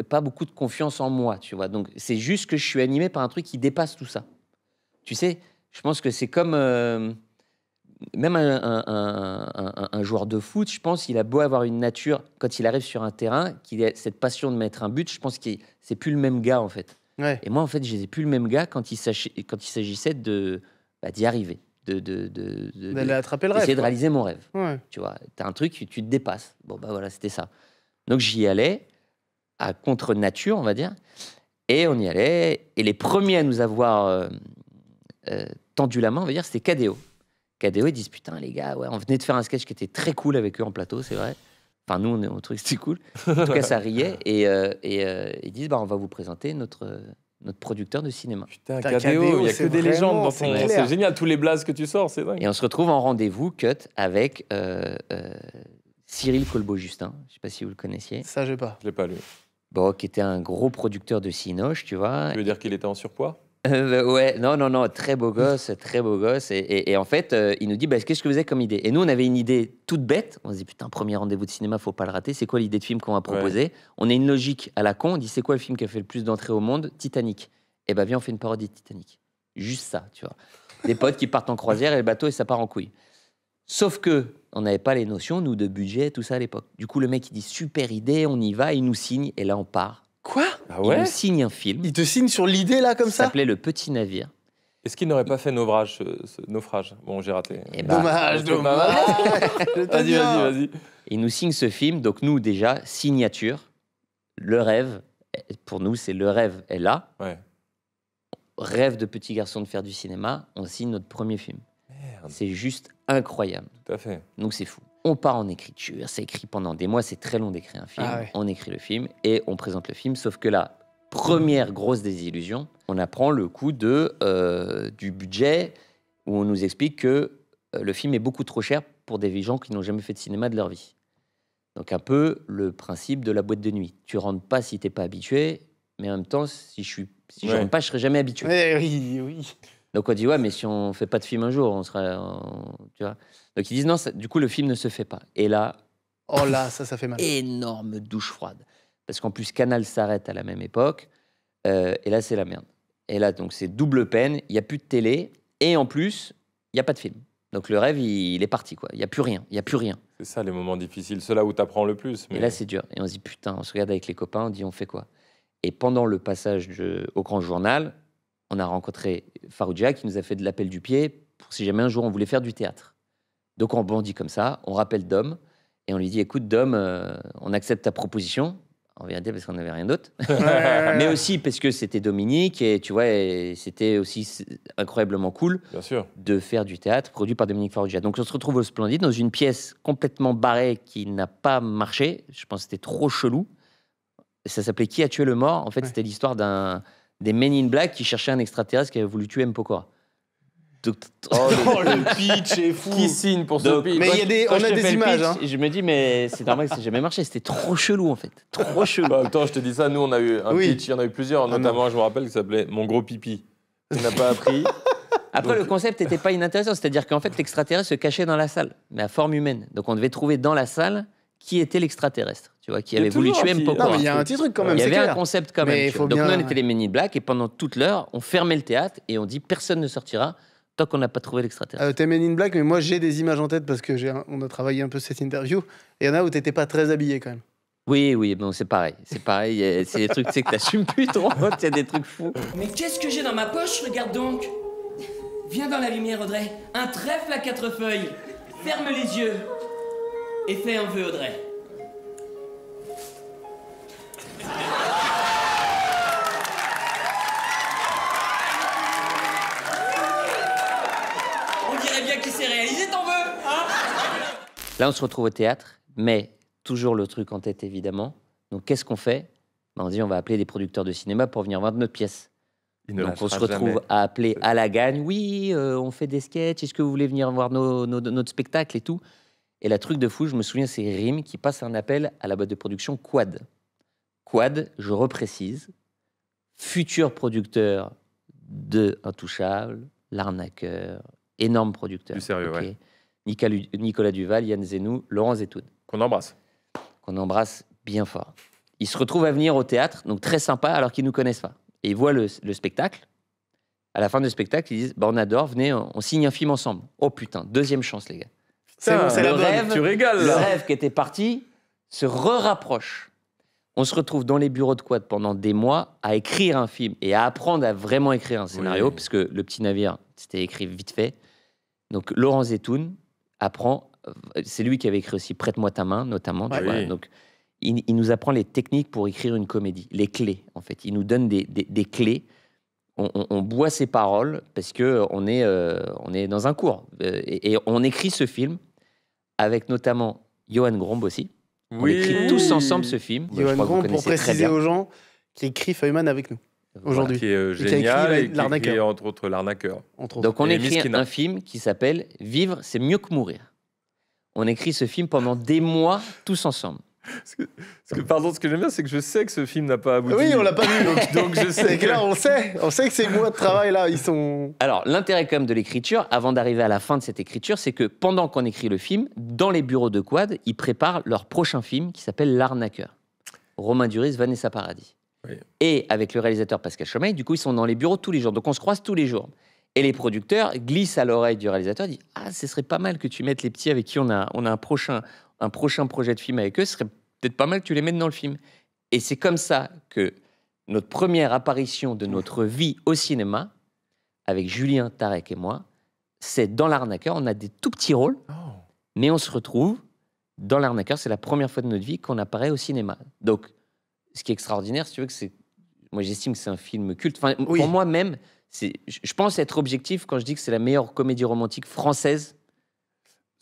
pas beaucoup de confiance en moi, tu vois. Donc c'est juste que je suis animé par un truc qui dépasse tout ça. Tu sais, je pense que c'est comme même un joueur de foot. Je pense qu'il a beau avoir une nature quand il arrive sur un terrain, qu'il a cette passion de mettre un but. Je pense que c'est plus le même gars en fait. Ouais. Et moi en fait, je n'étais plus le même gars quand il s'agissait d'y arriver. D'aller attraper le rêve. Essayer de réaliser mon rêve. Ouais. Tu vois, t'as un truc, tu te dépasses. Bon, bah voilà, c'était ça. Donc j'y allais, à contre-nature, on va dire. Et on y allait. Et les premiers à nous avoir tendu la main, on va dire, c'était KDO. KDO, ils disent putain, les gars, ouais, on venait de faire un sketch qui était très cool avec eux en plateau, c'est vrai. Enfin, nous, on trouvait que c'était cool. En tout cas, ça riait. Et ils disent bah, on va vous présenter notre producteur de cinéma. Putain, KDO, il n'y a que des légendes dans ton... C'est génial, tous les blazes que tu sors, c'est dingue. Et on se retrouve en rendez-vous, cut, avec Cyril Colbeau-Justin. Je ne sais pas si vous le connaissiez. Ça, je n'ai pas. Je ne l'ai pas lu. Bon, qui était un gros producteur de cinoche, tu vois. Tu veux dire qu'il était en surpoids? Ouais, non, très beau gosse, très beau gosse. Et en fait, il nous dit, bah, qu'est-ce que vous avez comme idée? Et nous, on avait une idée toute bête. On se dit, putain, premier rendez-vous de cinéma, faut pas le rater. C'est quoi l'idée de film qu'on va proposer? On a une logique à la con. On dit, c'est quoi le film qui a fait le plus d'entrées au monde? Titanic. Eh ben, viens, on fait une parodie de Titanic. Juste ça, tu vois. Des potes qui partent en croisière et le bateau, et ça part en couille. Sauf que on n'avait pas les notions, nous, de budget, tout ça à l'époque. Du coup, le mec, il dit, super idée, on y va, il nous signe, et là, on part. Quoi? Ah ouais? Il nous signe un film. Il te signe sur l'idée, là, comme ça? Ça s'appelait Le Petit Navire. Est-ce qu'il n'aurait pas fait naufrage? Bon, j'ai raté. Dommage. Vas-y. Il nous signe ce film, donc nous, déjà, signature, le rêve, pour nous, c'est le rêve est là. Ouais. Rêve de petit garçon de faire du cinéma, on signe notre premier film. Merde. C'est juste incroyable. Tout à fait. Donc c'est fou. On part en écriture, c'est écrit pendant des mois, c'est très long d'écrire un film. On écrit le film et on présente le film, sauf que là, Première grosse désillusion, on apprend le coup du budget où on nous explique que le film est beaucoup trop cher pour des gens qui n'ont jamais fait de cinéma de leur vie. Donc un peu le principe de la boîte de nuit. Tu rentres pas si t'es pas habitué, mais en même temps, si je rentre pas, je serai jamais habitué. Oui. Donc on dit ouais, mais si on fait pas de film un jour, on sera, tu vois. Donc ils disent non, du coup le film ne se fait pas. Et là, oh là, ça fait mal. Énorme douche froide, parce qu'en plus Canal s'arrête à la même époque, et là c'est la merde. Et là donc c'est double peine, il y a plus de télé, et en plus il y a pas de film. Donc le rêve il est parti quoi, il y a plus rien. C'est ça les moments difficiles, ceux-là où t'apprends le plus. Mais... Et là c'est dur, et on se dit putain, on se regarde avec les copains, on dit on fait quoi? Et pendant le passage au Grand Journal, on a rencontré Farouja qui nous a fait de l'appel du pied pour si jamais un jour on voulait faire du théâtre. Donc on bondit comme ça, on rappelle Dom et on lui dit écoute Dom, on accepte ta proposition. En vérité parce qu'on n'avait rien d'autre, mais aussi parce que c'était Dominique et tu vois, et c'était aussi incroyablement cool Bien sûr. de faire du théâtre produit par Dominique Farrugia. Donc on se retrouve au Splendide dans une pièce complètement barrée qui n'a pas marché. Je pense que c'était trop chelou. Ça s'appelait Qui a tué le mort? En fait, c'était l'histoire des Men in Black qui cherchaient un extraterrestre qui avait voulu tuer M. Pokora. Donc, le pitch est fou. Qui signe pour ce pitch? Mais on a des images. Pitch, je me dis, mais c'est normal que ça n'ait jamais marché. C'était trop chelou, en fait. Trop chelou. En même temps, je te dis ça, nous, on a eu un pitch, il y en a eu plusieurs, notamment, je me rappelle, qui s'appelait Mon gros pipi. On n'a pas appris. Après, le concept n'était pas inintéressant. C'est-à-dire qu'en fait, l'extraterrestre se cachait dans la salle, mais à forme humaine. Donc, on devait trouver dans la salle qui était l'extraterrestre, tu vois, qui avait voulu tuer M. Pokora. Non, mais il y a un petit truc quand même. Il y avait clair. un concept quand même. Donc, nous, on était les Men in Black, et pendant toute l'heure, on fermait le théâtre et on dit personne ne sortira tant qu'on n'a pas trouvé l'extraterrestre. T'es Men in Black, mais moi j'ai des images en tête parce que on a travaillé un peu cette interview. Et il y en a où t'étais pas très habillé quand même. Oui, bon, c'est pareil. C'est pareil. C'est des trucs, tu sais, que t'assumes plus trop. Il y a des trucs fous. Mais qu'est-ce que j'ai dans ma poche? Regarde donc. Viens dans la lumière, Audrey. Un trèfle à 4 feuilles. Ferme les yeux. Et fais un vœu, Audrey. On dirait bien qu'il s'est réalisé ton vœu, hein? Là, on se retrouve au théâtre, mais toujours le truc en tête, évidemment. Donc, qu'est-ce qu'on fait? On dit, on va appeler des producteurs de cinéma pour venir voir notre pièce. Donc, on se retrouve à appeler à la gagne. Oui, on fait des sketchs. Est-ce que vous voulez venir voir notre spectacle et tout? Et la truc de fou, je me souviens, c'est Rim qui passe un appel à la boîte de production Quad. Quad, je reprécise, futur producteur de Intouchable, L'Arnaqueur, énorme producteur. Du sérieux, ouais. Nicolas Duval, Yann Zenou, Laurent Zetoun. Qu'on embrasse. Qu'on embrasse bien fort. Ils se retrouvent à venir au théâtre, donc très sympa, alors qu'ils ne nous connaissent pas. Et ils voient le spectacle. À la fin du spectacle, ils disent on adore, venez, on signe un film ensemble. Oh putain, deuxième chance, les gars. C'est bon, c'est la rêve, tu régales. Le rêve qui était parti se rapproche. On se retrouve dans les bureaux de Quad pendant des mois à écrire un film et à apprendre à vraiment écrire un scénario, parce que Le Petit Navire, c'était écrit vite fait. Donc Laurent Zetoun apprend, c'est lui qui avait écrit aussi Prête-moi ta main, notamment. Tu vois, donc il nous apprend les techniques pour écrire une comédie, les clés, en fait. Il nous donne des clés. On boit ses paroles parce qu'on est dans un cours. Et on écrit ce film avec notamment Johan Gromb aussi. On écrit tous ensemble ce film. Johan Gromb, pour préciser aux gens, qui écrit Feuilleman avec nous aujourd'hui. Qui est génial et qui a écrit entre autres L'Arnaqueur. Donc on écrit un film qui s'appelle Vivre, c'est mieux que mourir. On écrit ce film pendant des mois tous ensemble. Pardon, ce que j'aime bien, c'est que je sais que ce film n'a pas abouti. Oui, on l'a pas vu. Donc je sais que là, on sait que ces mois de travail là, ils sont. Alors l'intérêt quand même de l'écriture, avant d'arriver à la fin de cette écriture, c'est que pendant qu'on écrit le film, dans les bureaux de Quad, ils préparent leur prochain film qui s'appelle L'Arnaqueur. Romain Duris, Vanessa Paradis. Oui. Et avec le réalisateur Pascal Chomeil, du coup, ils sont dans les bureaux tous les jours. Donc on se croise tous les jours. Et les producteurs glissent à l'oreille du réalisateur, disent « Ah, ce serait pas mal que tu mettes les petits avec qui on a un prochain projet de film avec eux, ce serait peut-être pas mal que tu les mettes dans le film. » Et c'est comme ça que notre première apparition de notre vie au cinéma, avec Julien, Tarek et moi, c'est dans L'Arnaqueur. On a des tout petits rôles, mais on se retrouve dans L'Arnaqueur. C'est la première fois de notre vie qu'on apparaît au cinéma. Donc, ce qui est extraordinaire, si tu veux, moi j'estime que c'est un film culte. Enfin, pour moi-même, je pense être objectif quand je dis que c'est la meilleure comédie romantique française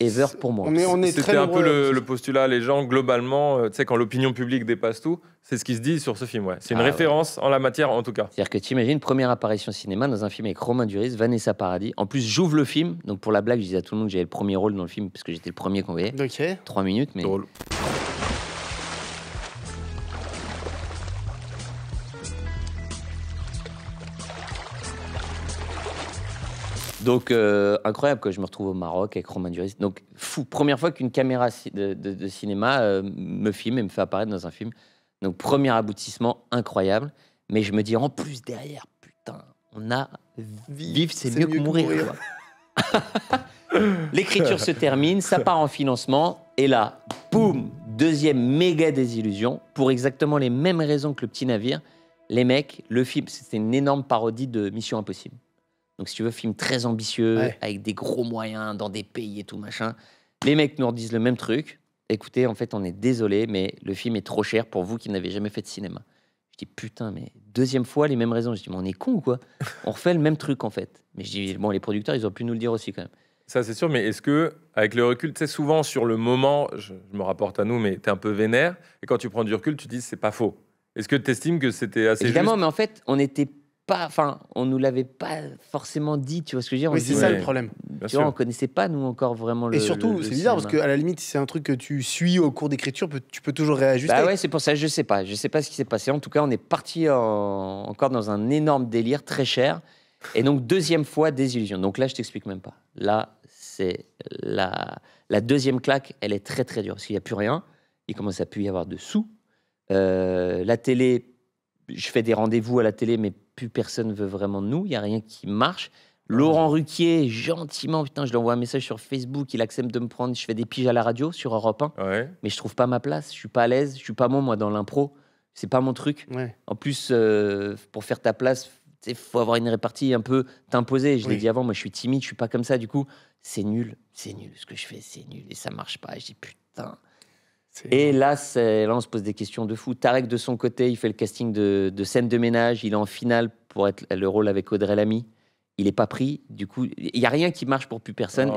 ever pour moi. Mais on est C'était très un peu nombreux. le postulat, les gens, globalement, tu sais, quand l'opinion publique dépasse tout, c'est ce qui se dit sur ce film, ouais. C'est une référence en la matière, en tout cas. C'est-à-dire que tu imagines, première apparition cinéma dans un film avec Romain Duris, Vanessa Paradis. En plus, j'ouvre le film, donc pour la blague, je disais à tout le monde que j'avais le premier rôle dans le film, parce que j'étais le premier qu'on voyait. Ok. 3 minutes, mais... Drôle. Donc, incroyable, quoi. Je me retrouve au Maroc avec Romain Duris. Donc, fou. Première fois qu'une caméra de cinéma me filme et me fait apparaître dans un film. Donc, premier aboutissement incroyable. Mais je me dis, en plus, derrière, putain, on a... Vivre, c'est mieux que mourir. Quoi. L'écriture se termine, ça part en financement. Et là, boum, deuxième méga désillusion. Pour exactement les mêmes raisons que Le Petit Navire. Les mecs, le film, c'était une énorme parodie de Mission Impossible. Donc, si tu veux, film très ambitieux, avec des gros moyens, dans des pays et tout, machin. Les mecs nous redisent le même truc. Écoutez, en fait, on est désolé, mais le film est trop cher pour vous qui n'avez jamais fait de cinéma. Je dis, putain, mais deuxième fois, les mêmes raisons. Je dis, mais on est con ou quoi? On refait le même truc, en fait. Mais je dis, bon, les producteurs, ils ont pu nous le dire aussi, quand même. Ça, c'est sûr, mais est-ce que, avec le recul, tu sais, souvent sur le moment, je me rapporte à nous, mais t'es un peu vénère, et quand tu prends du recul, tu te dis, c'est pas faux. Est-ce que tu estimes que c'était assez Évidemment, juste? mais en fait, on n'était pas... Enfin, on nous l'avait pas forcément dit, tu vois ce que je veux dire? Oui, c'est ça le problème. Tu vois, on connaissait pas, nous, encore vraiment le Et surtout, le c'est bizarre, parce cinéma. qu'à la limite, si c'est un truc que tu suis au cours d'écriture, tu peux toujours réajuster. Bah ouais, c'est pour ça, je sais pas ce qui s'est passé. En tout cas, on est parti encore dans un énorme délire très cher. Et donc, deuxième fois, désillusion. Donc là, je t'explique même pas. Là, c'est la deuxième claque, elle est très très dure, parce qu'il n'y a plus rien. Il commence à plus y avoir de sous. La télé, je fais des rendez-vous à la télé, mais plus personne veut vraiment de nous. Il n'y a rien qui marche. Laurent Ruquier, gentiment, putain, je lui envoie un message sur Facebook, il accepte de me prendre. Je fais des piges à la radio sur Europe 1, mais je trouve pas ma place. Je suis pas à l'aise, je suis pas bon, moi, dans l'impro. C'est pas mon truc. En plus, pour faire ta place, il faut avoir une répartie un peu t'imposer. Je l'ai dit avant, moi, je suis timide, je suis pas comme ça. Du coup, c'est nul. Ce que je fais, c'est nul et ça marche pas. Je dis putain. Et là, on se pose des questions de fou. Tarek, de son côté, il fait le casting de scène de ménage. Il est en finale pour être le rôle avec Audrey Lamy. Il n'est pas pris. Du coup, il n'y a rien qui marche pour plus personne.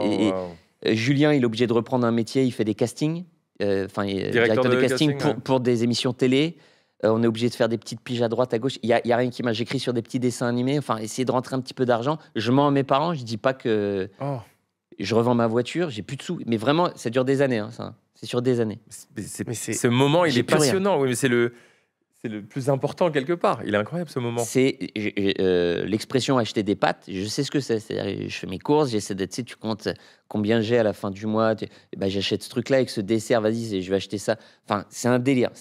Julien, il est obligé de reprendre un métier. Il fait des castings. Directeur de casting pour des émissions télé. On est obligé de faire des petites piges à droite, à gauche. Il y a rien qui marche. J'écris sur des petits dessins animés. Enfin, essayer de rentrer un petit peu d'argent. Je mens à mes parents. Je dis pas que je revends ma voiture. J'ai plus de sous. Mais vraiment, ça dure des années, hein, ça. C'est sur des années. Ce moment, il est passionnant. Oui, mais c'est le plus important quelque part. Il est incroyable, ce moment. C'est l'expression acheter des pâtes. Je sais ce que c'est. C'est-à-dire, je fais mes courses, j'essaie d'être, tu comptes combien j'ai à la fin du mois. J'achète ce truc-là avec ce dessert. Vas-y, je vais acheter ça. Enfin, c'est un délire,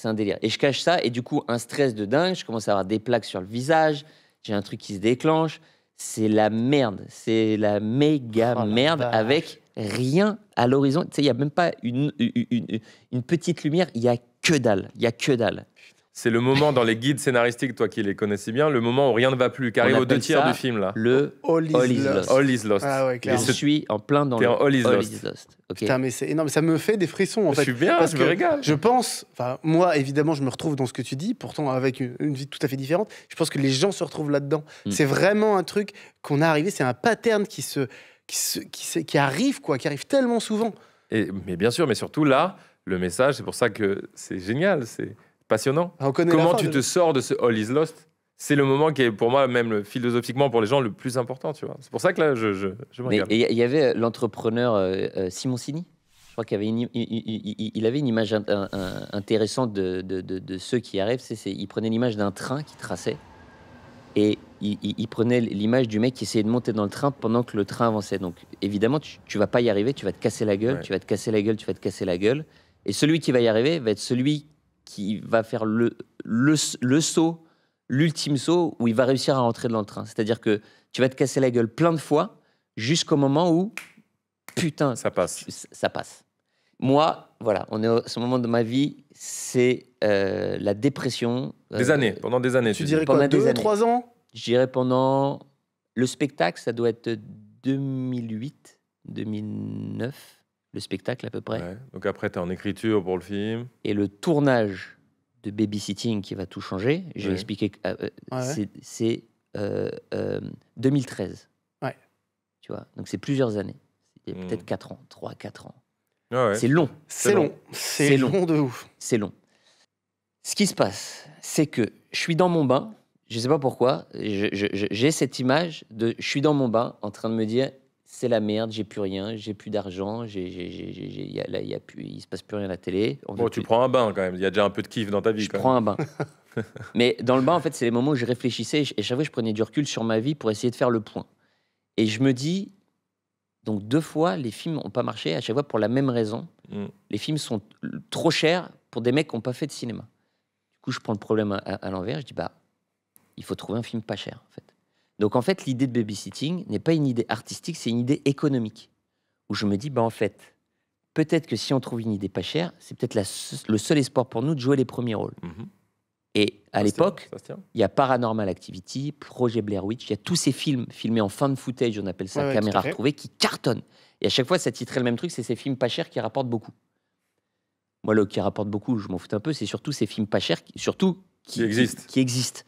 Et je cache ça. Et du coup, un stress de dingue. Je commence à avoir des plaques sur le visage. J'ai un truc qui se déclenche. C'est la merde. C'est la méga merde avec rien à l'horizon. Tu sais, il n'y a même pas une petite lumière. Il n'y a que dalle. C'est le moment dans les guides scénaristiques, toi qui les connaissais bien, le moment où rien ne va plus, qui arrive aux 2 tiers du film là. Le All is Lost. All is Lost. Ah ouais, clairement. Je suis en plein dans le All is Lost. Okay. Putain, mais c'est énorme, ça me fait des frissons en fait. Je suis bien, parce je que me régale. Je pense, enfin moi évidemment, je me retrouve dans ce que tu dis, pourtant avec une vie tout à fait différente. Je pense que les gens se retrouvent là-dedans. C'est vraiment un truc qu'on a arrivé, c'est un pattern qui arrive quoi, qui arrive tellement souvent. Mais bien sûr, mais surtout là, le message, c'est pour ça que c'est génial, c'est passionnant. Comment tu te sors de ce All is Lost? C'est le moment qui est pour moi, même philosophiquement pour les gens, le plus important, tu vois. C'est pour ça que là, je me regarde. Il y avait l'entrepreneur Simoncini. Je crois qu'il avait il avait une image intéressante de ceux qui arrivent. Il prenait l'image d'un train qui traçait et il prenait l'image du mec qui essayait de monter dans le train pendant que le train avançait. Donc évidemment, tu vas pas y arriver, tu vas te casser la gueule, tu vas te casser la gueule. Et celui qui va y arriver va être celui qui va faire le saut, l'ultime saut, où il va réussir à rentrer dans le train. C'est-à-dire que tu vas te casser la gueule plein de fois, jusqu'au moment où, putain, ça passe. Ça passe. Moi, voilà, on est à ce moment de ma vie, c'est la dépression. Pendant des années. Tu dirais quoi, 2, 3 ans? Je dirais pendant... Le spectacle, ça doit être 2008, 2009. Le spectacle à peu près. Ouais. Donc après, tu es en écriture pour le film. Et le tournage de Babysitting qui va tout changer, je vais expliquer, c'est 2013. Ouais. Tu vois, donc c'est plusieurs années. Il y a peut-être 4 ans, 3-4 ans. Ah ouais. C'est long. C'est long. C'est long de ouf. C'est long. Ce qui se passe, c'est que je suis dans mon bain, je ne sais pas pourquoi, j'ai cette image je suis dans mon bain en train de me dire c'est la merde, j'ai plus rien, j'ai plus d'argent, il se passe plus rien à la télé. Bon, tu prends un bain quand même, il y a déjà un peu de kiff dans ta vie. Je prends un bain. Mais dans le bain, en fait, c'est les moments où je réfléchissais et chaque fois, je prenais du recul sur ma vie pour essayer de faire le point. Et je me dis, donc 2 fois, les films n'ont pas marché, à chaque fois pour la même raison. Les films sont trop chers pour des mecs qui n'ont pas fait de cinéma. Du coup, je prends le problème à l'envers, je dis, il faut trouver un film pas cher, en fait. Donc, en fait, l'idée de babysitting n'est pas une idée artistique, c'est une idée économique. Où je me dis, en fait, peut-être que si on trouve une idée pas chère, c'est peut-être le seul espoir pour nous de jouer les premiers rôles. Et à l'époque, il y a Paranormal Activity, Projet Blair Witch, il y a tous ces films filmés en fan footage, on appelle ça caméra retrouvée, qui cartonnent. Et à chaque fois, ça titrait le même truc, c'est ces films pas chers qui rapportent beaucoup. Moi, le qui rapporte beaucoup, je m'en fous un peu, c'est surtout ces films pas chers, qui existent.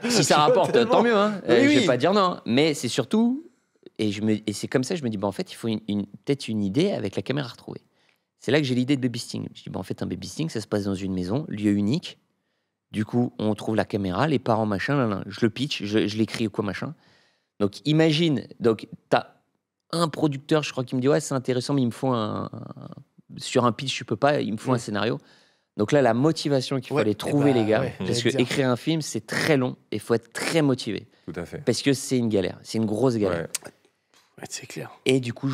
Si ça rapporte, tant mieux. Hein. Je vais pas dire non. Mais c'est surtout, et c'est comme ça, je me dis, en fait, il faut peut-être une idée avec la caméra retrouvée. C'est là que j'ai l'idée de babysitting. Je dis, en fait, un babysitting, ça se passe dans une maison, lieu unique. Du coup, on trouve la caméra, les parents, machin, je le pitch, je l'écris ou quoi, machin. Donc, imagine, t'as un producteur, je crois, qui me dit, ouais, c'est intéressant, mais il me faut sur un pitch, je peux pas, il me faut un scénario. Donc là, la motivation qu'il faut aller trouver, les gars, parce que écrire un film, c'est très long et il faut être très motivé. Tout à fait. Parce que c'est une galère, c'est une grosse galère. C'est clair. Et du coup,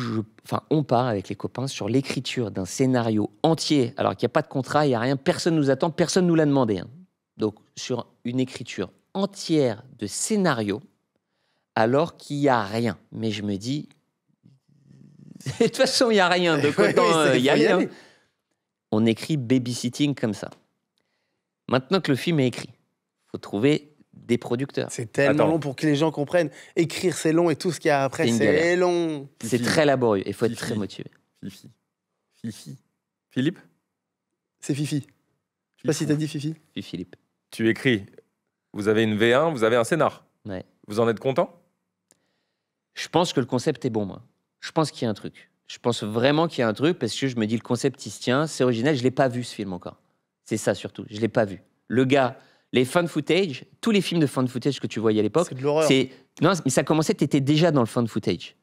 on part avec les copains sur l'écriture d'un scénario entier, alors qu'il n'y a pas de contrat, il n'y a rien, personne nous attend, personne nous l'a demandé. Hein. Donc, sur une écriture entière de scénario, alors qu'il n'y a rien. Mais je me dis, de toute façon, il n'y a rien. Donc, autant y aller. On écrit babysitting comme ça. Maintenant que le film est écrit, il faut trouver des producteurs. C'est tellement long pour que les gens comprennent. Écrire, c'est long et tout ce qu'il y a après, c'est long. C'est très laborieux. Il faut être très motivé. Fifi. Philippe ? C'est Fifi. Je sais pas si t'as dit Fifi. Philippe. Tu écris. Vous avez une V1, vous avez un scénar. Ouais. Vous en êtes content ? Je pense que le concept est bon, moi. Je pense qu'il y a un truc. Je pense vraiment qu'il y a un truc parce que je me dis le concept il se tient, c'est original. Je l'ai pas vu ce film encore. C'est ça surtout. Je l'ai pas vu. Le gars, les fan footage, tous les films de fan footage que tu voyais à l'époque, c'est de l'horreur. Non, mais ça commençait. T'étais déjà dans le fan footage.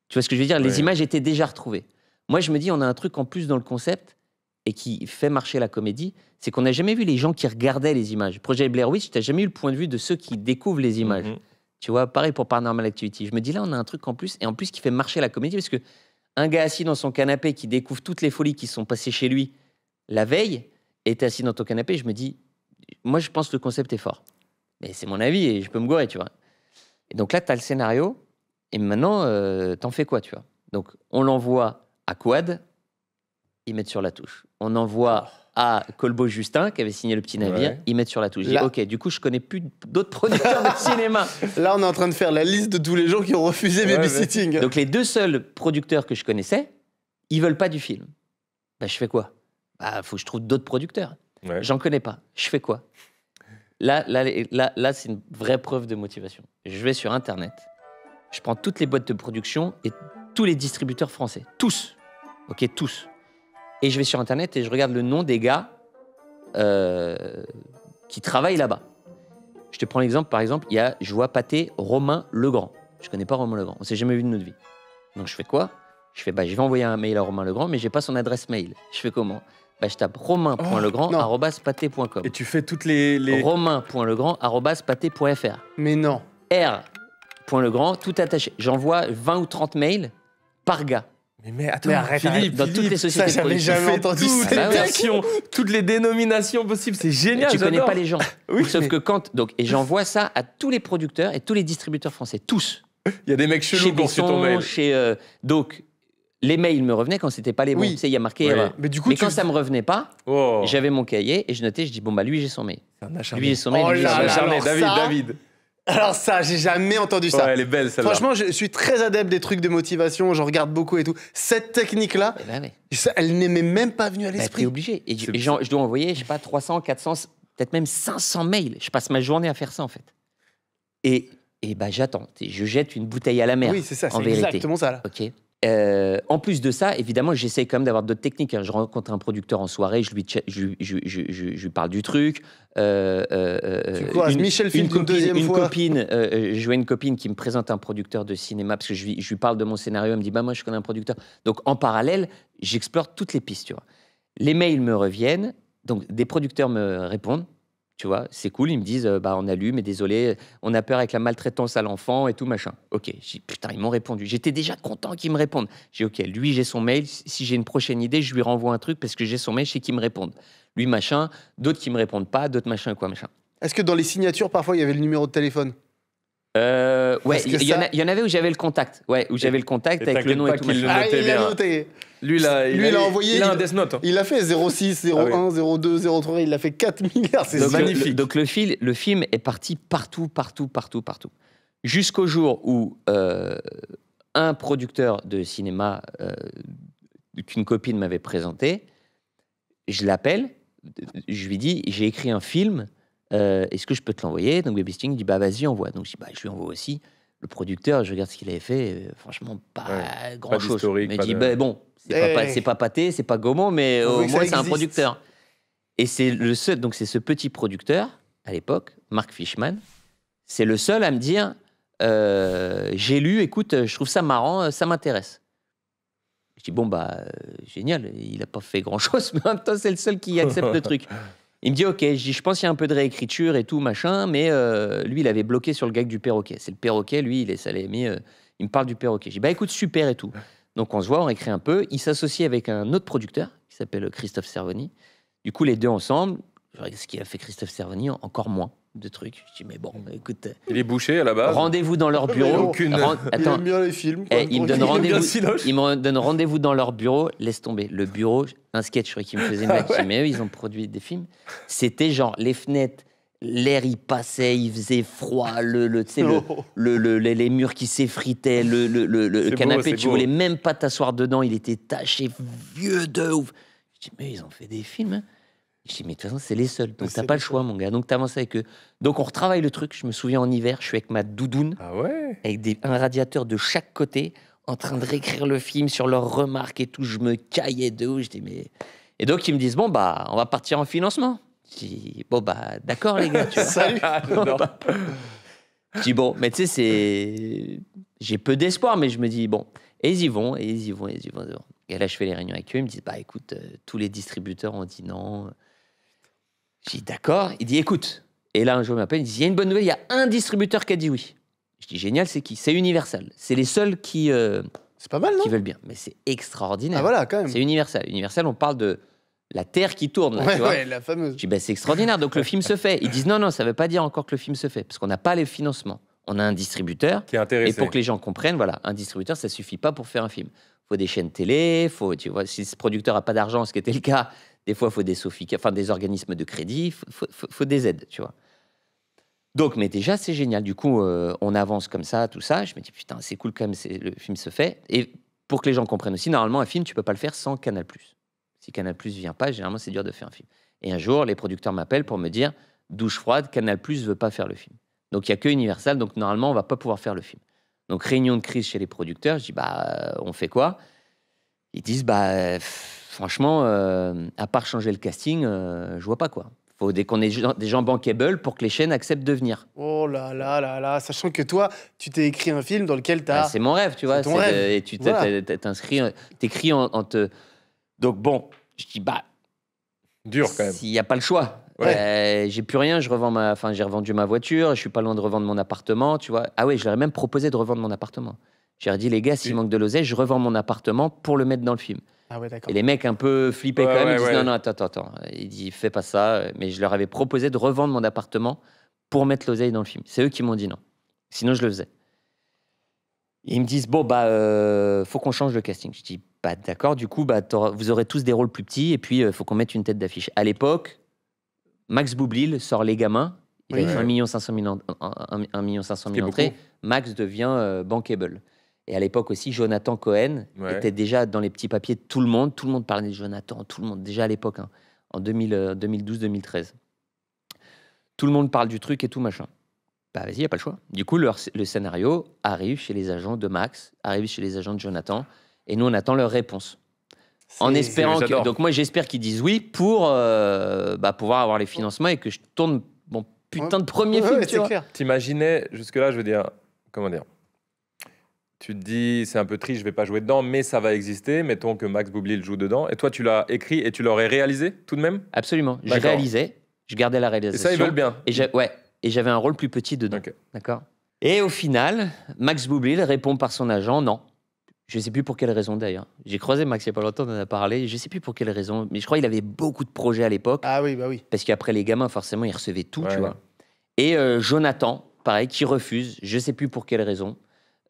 Tu vois ce que je veux dire ? Les images étaient déjà retrouvées. Moi, je me dis, on a un truc en plus dans le concept et qui fait marcher la comédie, c'est qu'on n'a jamais vu les gens qui regardaient les images. Projet Blair Witch, t'as jamais eu le point de vue de ceux qui découvrent les images. Tu vois, pareil pour Paranormal Activity. Je me dis là, on a un truc en plus et en plus qui fait marcher la comédie parce que un gars assis dans son canapé qui découvre toutes les folies qui sont passées chez lui la veille est assis dans ton canapé. Je me dis, moi, je pense que le concept est fort. Mais c'est mon avis et je peux me gourer, tu vois. Et donc là, tu as le scénario et maintenant, t'en fais quoi, tu vois. Donc, on l'envoie à Quad, ils mettent sur la touche. On envoie à Colbeau Justin, qui avait signé Le Petit Navire, ils mettent sur la touche. Je dis, ok, du coup, je connais plus d'autres producteurs de cinéma. Là, on est en train de faire la liste de tous les gens qui ont refusé babysitting. Donc, les 2 seuls producteurs que je connaissais, ils veulent pas du film. Bah, je fais quoi ? Bah, faut que je trouve d'autres producteurs. J'en connais pas. Je fais quoi ? Là, c'est une vraie preuve de motivation. Je vais sur Internet, je prends toutes les boîtes de production et tous les distributeurs français. Tous. Ok, tous. Et je vais sur Internet et je regarde le nom des gars qui travaillent là-bas. Je te prends l'exemple, par exemple, je vois pâter Romain Legrand. Je connais pas Romain Legrand, on s'est jamais vu de notre vie. Donc je fais quoi ? Je fais, je vais envoyer un mail à Romain Legrand, mais j'ai pas son adresse mail. Je fais comment ? Je tape romain.legrand@pathé.com. Et tu fais toutes les... romain.legrand@pathé.fr. Mais non. r.legrand, tout attaché. J'envoie 20 ou 30 mails par gars. Mais attends, arrête, Philippe, dans toutes les sociétés ça, j'avais jamais entendu ça. Toutes les dénominations possibles, c'est génial. Tu connais j'adore. pas les gens. Sauf que et j'envoie ça à tous les producteurs et tous les distributeurs français, tous. Il y a des mecs chelous qui ont reçu ton mail. Donc, les mails me revenaient quand c'était pas les bons. Tu sais, il y a marqué erreur. Mais du coup, quand ça me revenait pas, j'avais mon cahier et je notais, je dis, lui, j'ai son mail. C'est un acharné. Lui, j'ai son mail. Oh lui, j'ai là son mail. là, alors David. Alors ça, j'ai jamais entendu ça. Ouais, elle est belle, celle-là. Franchement, je suis très adepte des trucs de motivation, j'en regarde beaucoup et tout. Cette technique-là, elle n'est même pas venue à l'esprit. T'es obligé. Et je dois envoyer, je sais pas, 300, 400, peut-être même 500 mails. Je passe ma journée à faire ça, en fait. Et Et bah j'attends. Je jette une bouteille à la mer. Oui, c'est ça, en c'est vérité. exactement ça. Là. Ok. En plus de ça, évidemment, j'essaie quand même d'avoir d'autres techniques. Je rencontre un producteur en soirée, je lui parle du truc. Tu croises Michel Film une deuxième fois. Je vois une copine qui me présente un producteur de cinéma parce que je lui parle de mon scénario. Elle me dit bah moi je connais un producteur. Donc en parallèle, j'explore toutes les pistes. Tu vois. Les mails me reviennent, donc des producteurs me répondent. Tu vois, c'est cool, ils me disent bah on a lu, mais désolé, on a peur avec la maltraitance à l'enfant et tout machin. Ok, j'ai dit putain, ils m'ont répondu. J'étais déjà content qu'ils me répondent. J'ai dit ok, lui j'ai son mail, si j'ai une prochaine idée, je lui renvoie un truc parce que j'ai son mail, je sais qu'ils me répondent. Lui machin, d'autres qui me répondent pas, d'autres machin quoi machin. Est-ce que dans les signatures parfois il y avait le numéro de téléphone? Ouais, il y en avait où j'avais le contact, où j'avais le contact avec le nom et tout. Il l'a noté. Lui, il a envoyé. Il a un Death Note. Il a fait 06, 01, 02, 03. Il a fait 4 milliards. C'est magnifique. Donc le film est parti partout. Jusqu'au jour où un producteur de cinéma qu'une copine m'avait présenté, je l'appelle, je lui dis j'ai écrit un film. Est-ce que je peux te l'envoyer? Donc Baby Sting dit bah vas-y envoie. Donc je dis bah je lui envoie aussi. Le producteur, je regarde ce qu'il avait fait, franchement pas grand chose. Il me dit bah bon, c'est pas Pâté, c'est pas Gaumont, mais au moins c'est un producteur. Et c'est le seul, donc c'est ce petit producteur à l'époque, Mark Fishman, c'est le seul à me dire j'ai lu, écoute, je trouve ça marrant, ça m'intéresse. Je dis bon bah génial, il a pas fait grand chose, mais en même temps c'est le seul qui accepte le truc. Il me dit ok, je pense qu'il y a un peu de réécriture et tout machin, mais lui il avait bloqué sur le gag du perroquet. C'est le perroquet, lui ça l'avait mis. Il me parle du perroquet. Je dis bah écoute super et tout. Donc on se voit, on écrit un peu. Il s'associe avec un autre producteur qui s'appelle Christophe Servoni. Du coup les deux ensemble, je regarde ce qu'il a fait Christophe Servoni, encore moins de trucs. Je dis mais bon, écoute. Il est bouché à la base. Rendez-vous dans leur bureau. Attends, il aime bien les films. Il me donne rendez-vous dans leur bureau. Laisse tomber. Le bureau, un sketch, je croyais qu'il me faisait une blague. Mais eux, ils ont produit des films. C'était genre les fenêtres, l'air il passait, il faisait froid, les murs qui s'effritaient, le canapé, tu voulais même pas t'asseoir dedans, il était taché, vieux de ouf. Je dis mais ils ont fait des films. Hein. Je dis, mais de toute façon, c'est les seuls. Donc, t'as pas le choix, mon gars. Donc, t'avances avec eux. Donc, on retravaille le truc. Je me souviens en hiver, je suis avec ma doudoune, avec un radiateur de chaque côté, en train de réécrire le film sur leurs remarques et tout. Je me caillais de ouf. Je dis, mais. Et donc, ils me disent, bon, bah, on va partir en financement. Je dis, bon, bah, d'accord, les gars. Tu vois. Salut. Je dis, bon, mais tu sais, j'ai peu d'espoir, mais je me dis, bon. Et ils y vont. Et là, je fais les réunions avec eux. Ils me disent, bah, écoute, tous les distributeurs ont dit non. Je dis d'accord. Il dit écoute. Et là un jour il m'appelle, il dit il y a une bonne nouvelle, il y a un distributeur qui a dit oui. Je dis génial, c'est qui? C'est Universal. C'est les seuls qui c'est pas mal, non? Qui veulent bien. Mais c'est extraordinaire. Ah voilà, quand même. C'est Universal. Universal, on parle de la Terre qui tourne. Là, tu vois la fameuse. Je dis bah, c'est extraordinaire. Donc le film se fait. Ils disent non, ça veut pas dire encore que le film se fait parce qu'on n'a pas les financements. On a un distributeur qui est intéressé. Et pour que les gens comprennent, voilà, un distributeur, ça suffit pas pour faire un film. Faut des chaînes télé, tu vois, si ce producteur a pas d'argent, ce qui était le cas. Des fois, il faut des organismes de crédit, faut des aides, tu vois. Donc, mais déjà, c'est génial. Du coup, on avance comme ça, tout ça. Je me dis, putain, c'est cool quand même, le film se fait. Et pour que les gens comprennent aussi, normalement, un film, tu peux pas le faire sans Canal+. Si Canal+ vient pas, généralement, c'est dur de faire un film. Et un jour, les producteurs m'appellent pour me dire, douche froide, Canal+ veut pas faire le film. Donc, il y a que Universal, donc normalement, on va pas pouvoir faire le film. Donc, réunion de crise chez les producteurs. Je dis, bah, on fait quoi? Ils disent, bah... Franchement, à part changer le casting, je vois pas quoi. Faut qu'on ait des gens bankable pour que les chaînes acceptent de venir. Oh là là là là, sachant que toi, tu t'es écrit un film dans lequel tu as... c'est mon rêve, tu vois. Ton rêve. Et tu t'inscris, t'écris en te... Donc bon, je dis bah... Dur quand même. S'il n'y a pas le choix. Ouais. J'ai plus rien, j'ai revendu ma voiture, je suis pas loin de revendre mon appartement, tu vois. Ah ouais, je leur ai même proposé de revendre mon appartement. J'ai dit les gars, s'il manque de l'oseille, je revends mon appartement pour le mettre dans le film. Ah ouais, d'accord. Et les mecs un peu flippés quand même, ils disent non, attends. Il dit fais pas ça. Mais je leur avais proposé de revendre mon appartement pour mettre l'oseille dans le film. C'est eux qui m'ont dit non. Sinon, je le faisais. Et ils me disent bon, bah, faut qu'on change le casting. Je dis bah, d'accord, du coup, bah, vous aurez tous des rôles plus petits et puis faut qu'on mette une tête d'affiche. À l'époque, Max Boublil sort Les Gamins. Il a fait 1,5 million d'entrées. Max devient bankable. Et à l'époque aussi, Jonathan Cohen était déjà dans les petits papiers de tout le monde. Tout le monde parlait de Jonathan, tout le monde, déjà à l'époque, hein, en 2012-2013. Tout le monde parle du truc et tout machin. Bah vas-y, il n'y a pas le choix. Du coup, le scénario arrive chez les agents de Max, arrive chez les agents de Jonathan, et nous, on attend leur réponse. En espérant que... Donc moi, j'espère qu'ils disent oui pour pouvoir avoir les financements et que je tourne mon putain de premier film, tu vois. T'imaginais, jusque-là, je veux dire, comment dire, tu te dis, c'est un peu triste, je vais pas jouer dedans, mais ça va exister. Mettons que Max Boublil joue dedans. Et toi, tu l'as écrit et tu l'aurais réalisé tout de même? Absolument. Je réalisais, je gardais la réalisation. Et ça, ils veulent bien. Et j'avais un rôle plus petit dedans. D'accord. Et au final, Max Boublil répond par son agent, non. Je ne sais plus pour quelle raison d'ailleurs. J'ai croisé Max il n'y a pas longtemps, on en a parlé. Je ne sais plus pour quelle raison, mais je crois qu'il avait beaucoup de projets à l'époque. Ah oui, bah oui. Parce qu'après les gamins, forcément, ils recevaient tout, tu vois. Et Jonathan, pareil, qui refuse. Je ne sais plus pour quelle raison.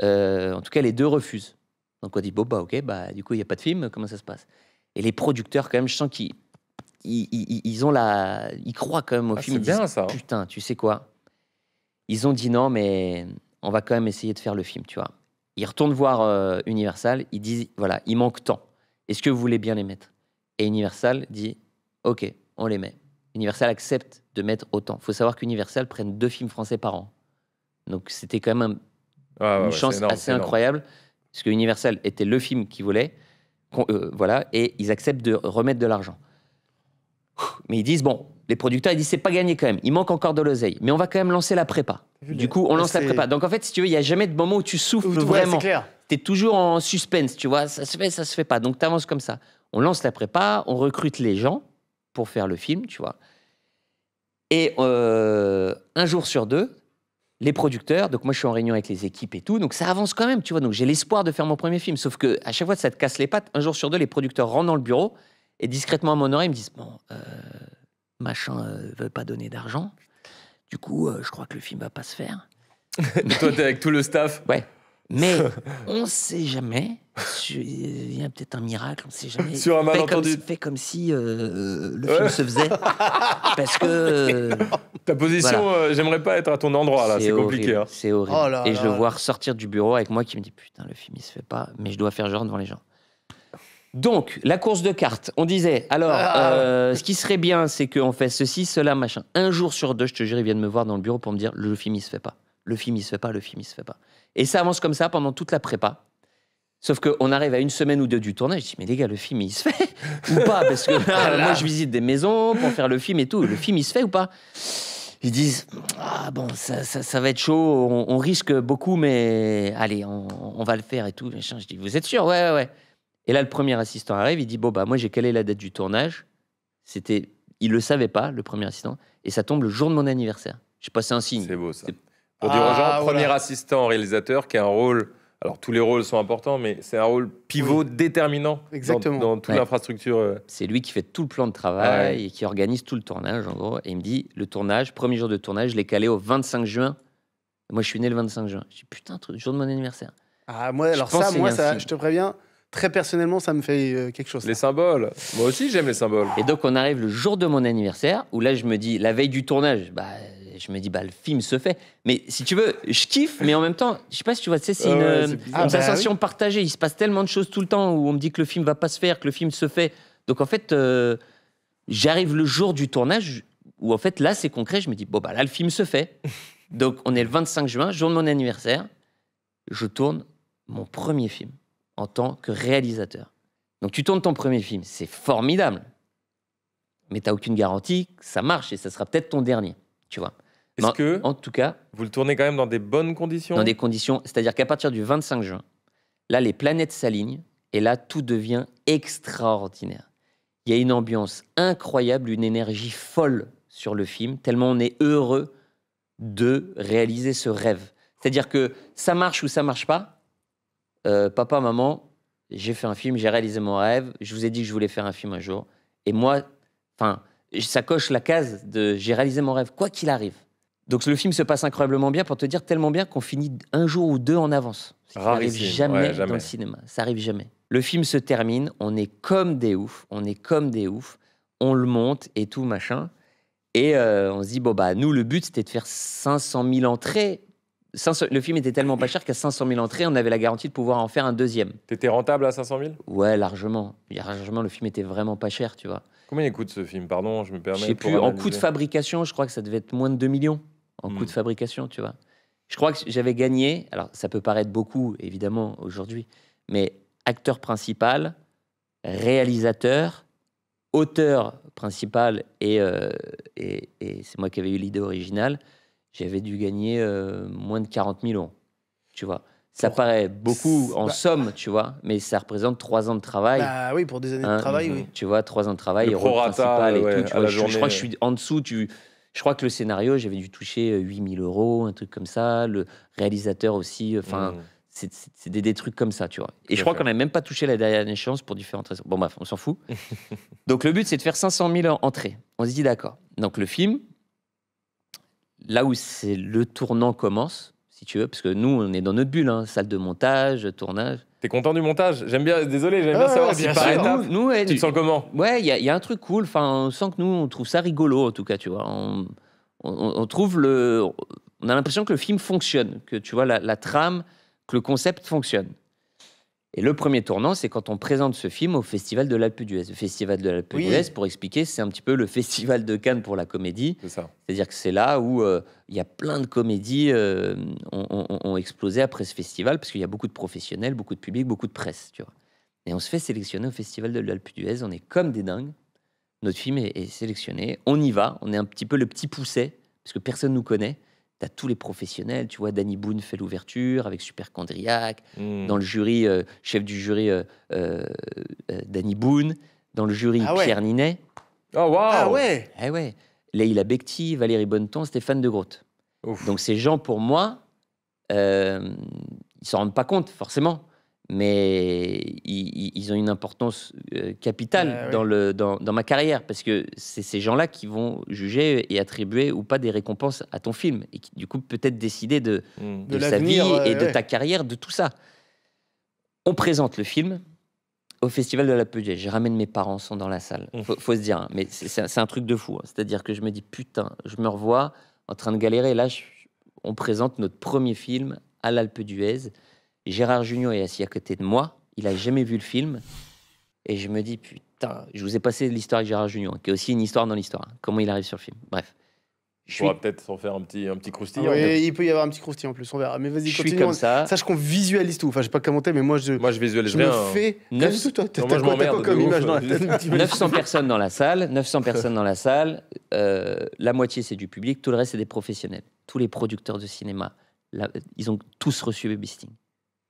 En tout cas, les deux refusent. Donc on dit, bon, bah ok, bah du coup, il n'y a pas de film, comment ça se passe? Et les producteurs, quand même, je sens qu'ils ils croient quand même au film. C'est bien ça. Putain, tu sais quoi? Ils ont dit non, mais on va quand même essayer de faire le film, tu vois. Ils retournent voir Universal, ils disent, voilà, il manque tant. Est-ce que vous voulez bien les mettre? Et Universal dit, ok, on les met. Universal accepte de mettre autant. Il faut savoir qu'Universal prenne 2 films français par an. Donc c'était quand même une chance énorme, assez incroyable, parce que Universal était le film qu'ils voulaient, voilà, et ils acceptent de remettre de l'argent. Mais ils disent, bon, les producteurs, ils disent, c'est pas gagné quand même, il manque encore de l'oseille, mais on va quand même lancer la prépa. Du coup, on lance la prépa. Donc en fait, si tu veux, il n'y a jamais de moment où tu souffles vraiment. Tu es toujours en suspense, tu vois, ça se fait pas. Donc tu avances comme ça. On lance la prépa, on recrute les gens pour faire le film, tu vois. Et un jour sur 2, les producteurs, donc moi je suis en réunion avec les équipes et tout, donc ça avance quand même, tu vois. Donc j'ai l'espoir de faire mon premier film. Sauf que à chaque fois, ça te casse les pattes. Un jour sur 2, les producteurs rentrent dans le bureau et discrètement à mon oreille, ils me disent, bon, machin veut pas donner d'argent. Du coup, je crois que le film va pas se faire. Mais toi, t'es avec tout le staff. Ouais. Mais on sait jamais. Il y a peut-être un miracle, on sait jamais. Sur un malentendu. Fais comme si le film se faisait. Parce que... Ta position, voilà. J'aimerais pas être à ton endroit, là. C'est compliqué. Hein. C'est horrible. Oh là, et je le vois ressortir du bureau avec moi qui me dit, putain, le film, il se fait pas, mais je dois faire genre devant les gens. Donc, la course de cartes, on disait, alors, ce qui serait bien, c'est qu'on fait ceci, cela, machin. Un jour sur 2, je te jure, ils viennent me voir dans le bureau pour me dire, le film, il se fait pas. Le film, il se fait pas, le film, il se fait pas. Et ça avance comme ça pendant toute la prépa. Sauf qu'on arrive à 1 semaine ou 2 du tournage, je dis, mais les gars, le film, il se fait ou pas? Parce que là, moi, je visite des maisons pour faire le film et tout. Le film, il se fait ou pas? Ils disent, ah bon, ça va être chaud, on risque beaucoup, mais allez, on va le faire et tout. Je dis, vous êtes sûr? Ouais. Et là, le premier assistant arrive, il dit, bon, bah, moi, j'ai calé la date du tournage. Il le savait pas, le premier assistant, et ça tombe le jour de mon anniversaire. J'ai passé un signe. C'est beau, ça. Pour dire aux gens, premier assistant réalisateur, qui a un rôle, alors tous les rôles sont importants, mais c'est un rôle pivot déterminant dans toute l'infrastructure. C'est lui qui fait tout le plan de travail et qui organise tout le tournage, en gros. Et il me dit, le tournage, premier jour de tournage, je l'ai calé au 25 juin. Moi, je suis né le 25 juin. Je dis, putain, le jour de mon anniversaire. Ah, moi, alors ça, je te préviens, très personnellement, ça me fait quelque chose. Les symboles. Moi aussi, j'aime les symboles. Et donc, on arrive le jour de mon anniversaire, où là, je me dis, la veille du tournage, je me dis, le film se fait. Mais si tu veux, je kiffe, mais en même temps, je sais pas si tu vois, c'est une sensation partagée. Il se passe tellement de choses tout le temps où on me dit que le film va pas se faire, que le film se fait. Donc, en fait, j'arrive le jour du tournage, où en fait, là, c'est concret. Je me dis, bon, là, le film se fait. Donc, on est le 25 juin, jour de mon anniversaire. Je tourne mon premier film en tant que réalisateur. Donc, tu tournes ton premier film, c'est formidable. Mais tu n'as aucune garantie que ça marche et ça sera peut-être ton dernier, tu vois. Est-ce que, en tout cas, vous le tournez quand même dans des bonnes conditions? Dans des conditions, c'est-à-dire qu'à partir du 25 juin, là, les planètes s'alignent et là, tout devient extraordinaire. Il y a une ambiance incroyable, une énergie folle sur le film, tellement on est heureux de réaliser ce rêve. C'est-à-dire que ça marche ou ça marche pas, papa, maman, j'ai fait un film, j'ai réalisé mon rêve, je vous ai dit que je voulais faire un film un jour, et moi, ça coche la case de j'ai réalisé mon rêve, quoi qu'il arrive. Donc le film se passe incroyablement bien, pour te dire tellement bien qu'on finit 1 jour ou 2 en avance. Ça n'arrive jamais dans le cinéma, ça arrive jamais. Le film se termine, on est comme des oufs, on le monte et tout machin, et on se dit, nous, le but, c'était de faire 500 000 entrées. Le film était tellement pas cher qu'à 500 000 entrées, on avait la garantie de pouvoir en faire un deuxième. T'étais rentable à 500 000? Ouais, largement. Le film était vraiment pas cher, tu vois. Combien il coûte ce film? Pardon, je me permets. Je sais plus, en coût de fabrication, je crois que ça devait être moins de 2 millions en coût de fabrication, tu vois. Je crois que j'avais gagné, alors ça peut paraître beaucoup, évidemment, aujourd'hui, mais acteur principal, réalisateur, auteur principal, et c'est moi qui avais eu l'idée originale, j'avais dû gagner moins de 40 000 €, tu vois. Ça paraît beaucoup en somme, tu vois, mais ça représente 3 ans de travail. Bah oui, pour des années de travail, oui. Tu vois, 3 ans de travail, Le et rôle prorata, principal et ouais, tout. Tu à vois, la je journée. crois que je suis en dessous. Je crois que le scénario, j'avais dû toucher 8 000 €, un truc comme ça. Le réalisateur aussi, enfin, c'est des trucs comme ça, tu vois. Et je crois qu'on n'avait même pas touché la dernière échéance pour différentes raisons. Bon, bref, on s'en fout. Donc le but, c'est de faire 500 000 entrées. On se dit d'accord. Donc le film, là où c'est le tournant commence, si tu veux, parce que nous, on est dans notre bulle, hein, salle de montage, tournage. T'es content du montage? J'aime bien, désolé, j'aime bien savoir si par étapes, tu te sens comment? Ouais, il y a un truc cool. Enfin, on sent que nous, on trouve ça rigolo, en tout cas, tu vois. On trouve on a l'impression que le film fonctionne, que tu vois la trame, que le concept fonctionne. Et le premier tournant, c'est quand on présente ce film au Festival de l'Alpe d'Huez. Le Festival de l'Alpe d'Huez, pour expliquer, c'est un petit peu le Festival de Cannes pour la comédie. C'est ça. C'est-à-dire que c'est là où il y a plein de comédies ont explosé après ce festival, parce qu'il y a beaucoup de professionnels, beaucoup de public, beaucoup de presse, tu vois. Et on se fait sélectionner au Festival de l'Alpe d'Huez. On est comme des dingues. Notre film est sélectionné. On y va. On est un petit peu le petit pousset, parce que personne nous connaît. T'as tous les professionnels, tu vois, Danny Boone fait l'ouverture avec Superchondriac. Dans le jury, chef du jury, Danny Boone. Dans le jury, Pierre Ninet. Oh, waouh! Ah ouais! Eh ouais. Leïla Bekti, Valérie Bonneton, Stéphane de Groot. Donc ces gens, pour moi, ils s'en rendent pas compte, forcément. Mais ils ont une importance capitale dans ma carrière, parce que c'est ces gens-là qui vont juger et attribuer ou pas des récompenses à ton film, et qui, du coup, peut-être décider de sa vie et de ta carrière, de tout ça. On présente le film au Festival de l'Alpe d'Huez. Je ramène mes parents, sont dans la salle. Faut se dire, hein, mais c'est un truc de fou. Hein. C'est-à-dire que je me dis, putain, je me revois en train de galérer. Là, on présente notre premier film à l'Alpe d'Huez. Gérard Jugnot est assis à côté de moi, il a jamais vu le film, et je me dis, putain, je vous ai passé l'histoire avec Gérard Jugnot, qui est aussi une histoire dans l'histoire, hein, comment il arrive sur le film. Bref. On va peut-être s'en faire un petit croustillant. Oui, il peut y avoir un petit croustillant en plus, on verra. Mais vas-y, continue. Je suis comme ça. Sache qu'on visualise tout. Enfin, je sais pas commenter, mais moi, je visualise rien. Fais... 900 comme image dans la tête. 900 personnes dans la salle, 900 personnes dans la salle. La moitié, c'est du public, tout le reste, c'est des professionnels. Tous les producteurs de cinéma, ils ont tous reçu Baby Sting.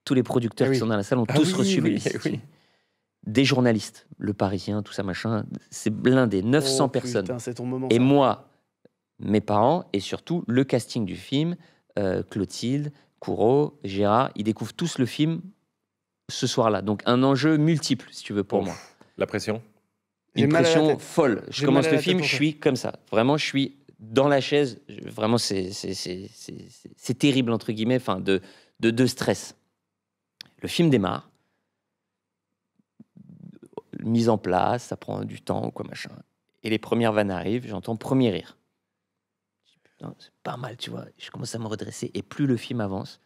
Tous les producteurs qui sont dans la salle ont tous reçu Baby Sting. Des journalistes, Le Parisien, tout ça, machin. C'est blindé, 900 personnes. Putain, c'est ton moment. Et moi, mes parents, et surtout le casting du film, Clotilde, Courreau, Gérard, ils découvrent tous le film ce soir-là. Donc un enjeu multiple, si tu veux, pour moi. La pression? Une pression folle. Je commence le film, je suis comme ça. Vraiment, je suis dans la chaise. Vraiment, c'est terrible, entre guillemets, enfin, de stress. Le film démarre. Mise en place, ça prend du temps, quoi, machin. Et les premières vannes arrivent, j'entends premier rire. C'est pas mal, tu vois. Je commence à me redresser. Et plus le film avance,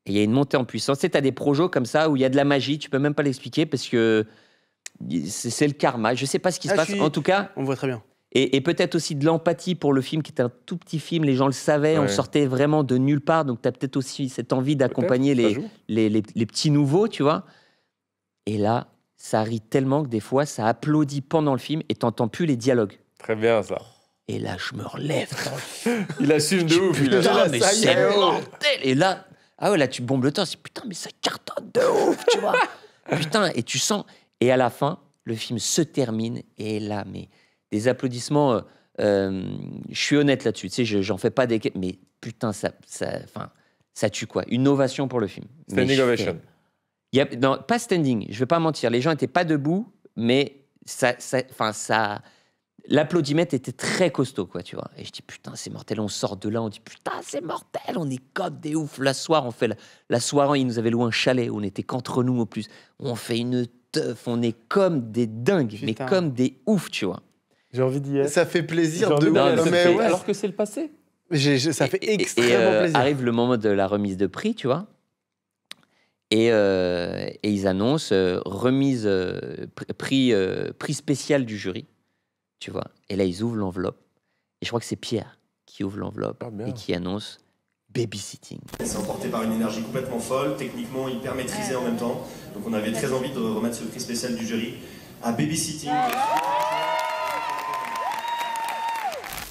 et il y a une montée en puissance. Tu sais, t'as des projets comme ça où il y a de la magie, tu peux même pas l'expliquer parce que c'est le karma. Je sais pas ce qui se passe. En tout cas, on voit très bien. Et peut-être aussi de l'empathie pour le film, qui était un tout petit film. Les gens le savaient, on sortait vraiment de nulle part. Donc, tu as peut-être aussi cette envie d'accompagner les petits nouveaux, tu vois. Et là, ça rit tellement que des fois, ça applaudit pendant le film et t'entends plus les dialogues. Très bien, ça. Et là, je me relève. Il assume de ouf. Putain, mais c'est mortel. Et là, là, tu bombes le temps. C'est putain, mais ça cartonne de ouf, tu vois. Putain, et tu sens. Et à la fin, le film se termine. Et là, mais des applaudissements. Je suis honnête là-dessus. Tu sais, j'en fais pas des. Mais putain, ça tue quoi. Une ovation pour le film. Standing ovation. Non, pas standing. Je vais pas mentir. Les gens étaient pas debout, mais l'applaudimètre était très costaud, quoi, tu vois. Et je dis, putain, c'est mortel. On sort de là, on dit, putain, c'est mortel. On est comme des ouf. La soirée, on fait la soirée, ils nous avaient loué un chalet où on était qu'entre nous, au plus. On fait une teuf. On est comme des dingues, putain. Mais comme des oufs, tu vois. J'ai envie d'y être. Ça fait plaisir de ouf. Alors que c'est le passé. Ça fait extrêmement plaisir. Arrive le moment de la remise de prix, tu vois. Et ils annoncent remise prix spécial du jury, tu vois. Et là, ils ouvrent l'enveloppe. Et je crois que c'est Pierre qui ouvre l'enveloppe et qui annonce Babysitting. C'est emporté par une énergie complètement folle, techniquement hyper maîtrisée en même temps. Donc on avait très envie de remettre ce prix spécial du jury à Babysitting.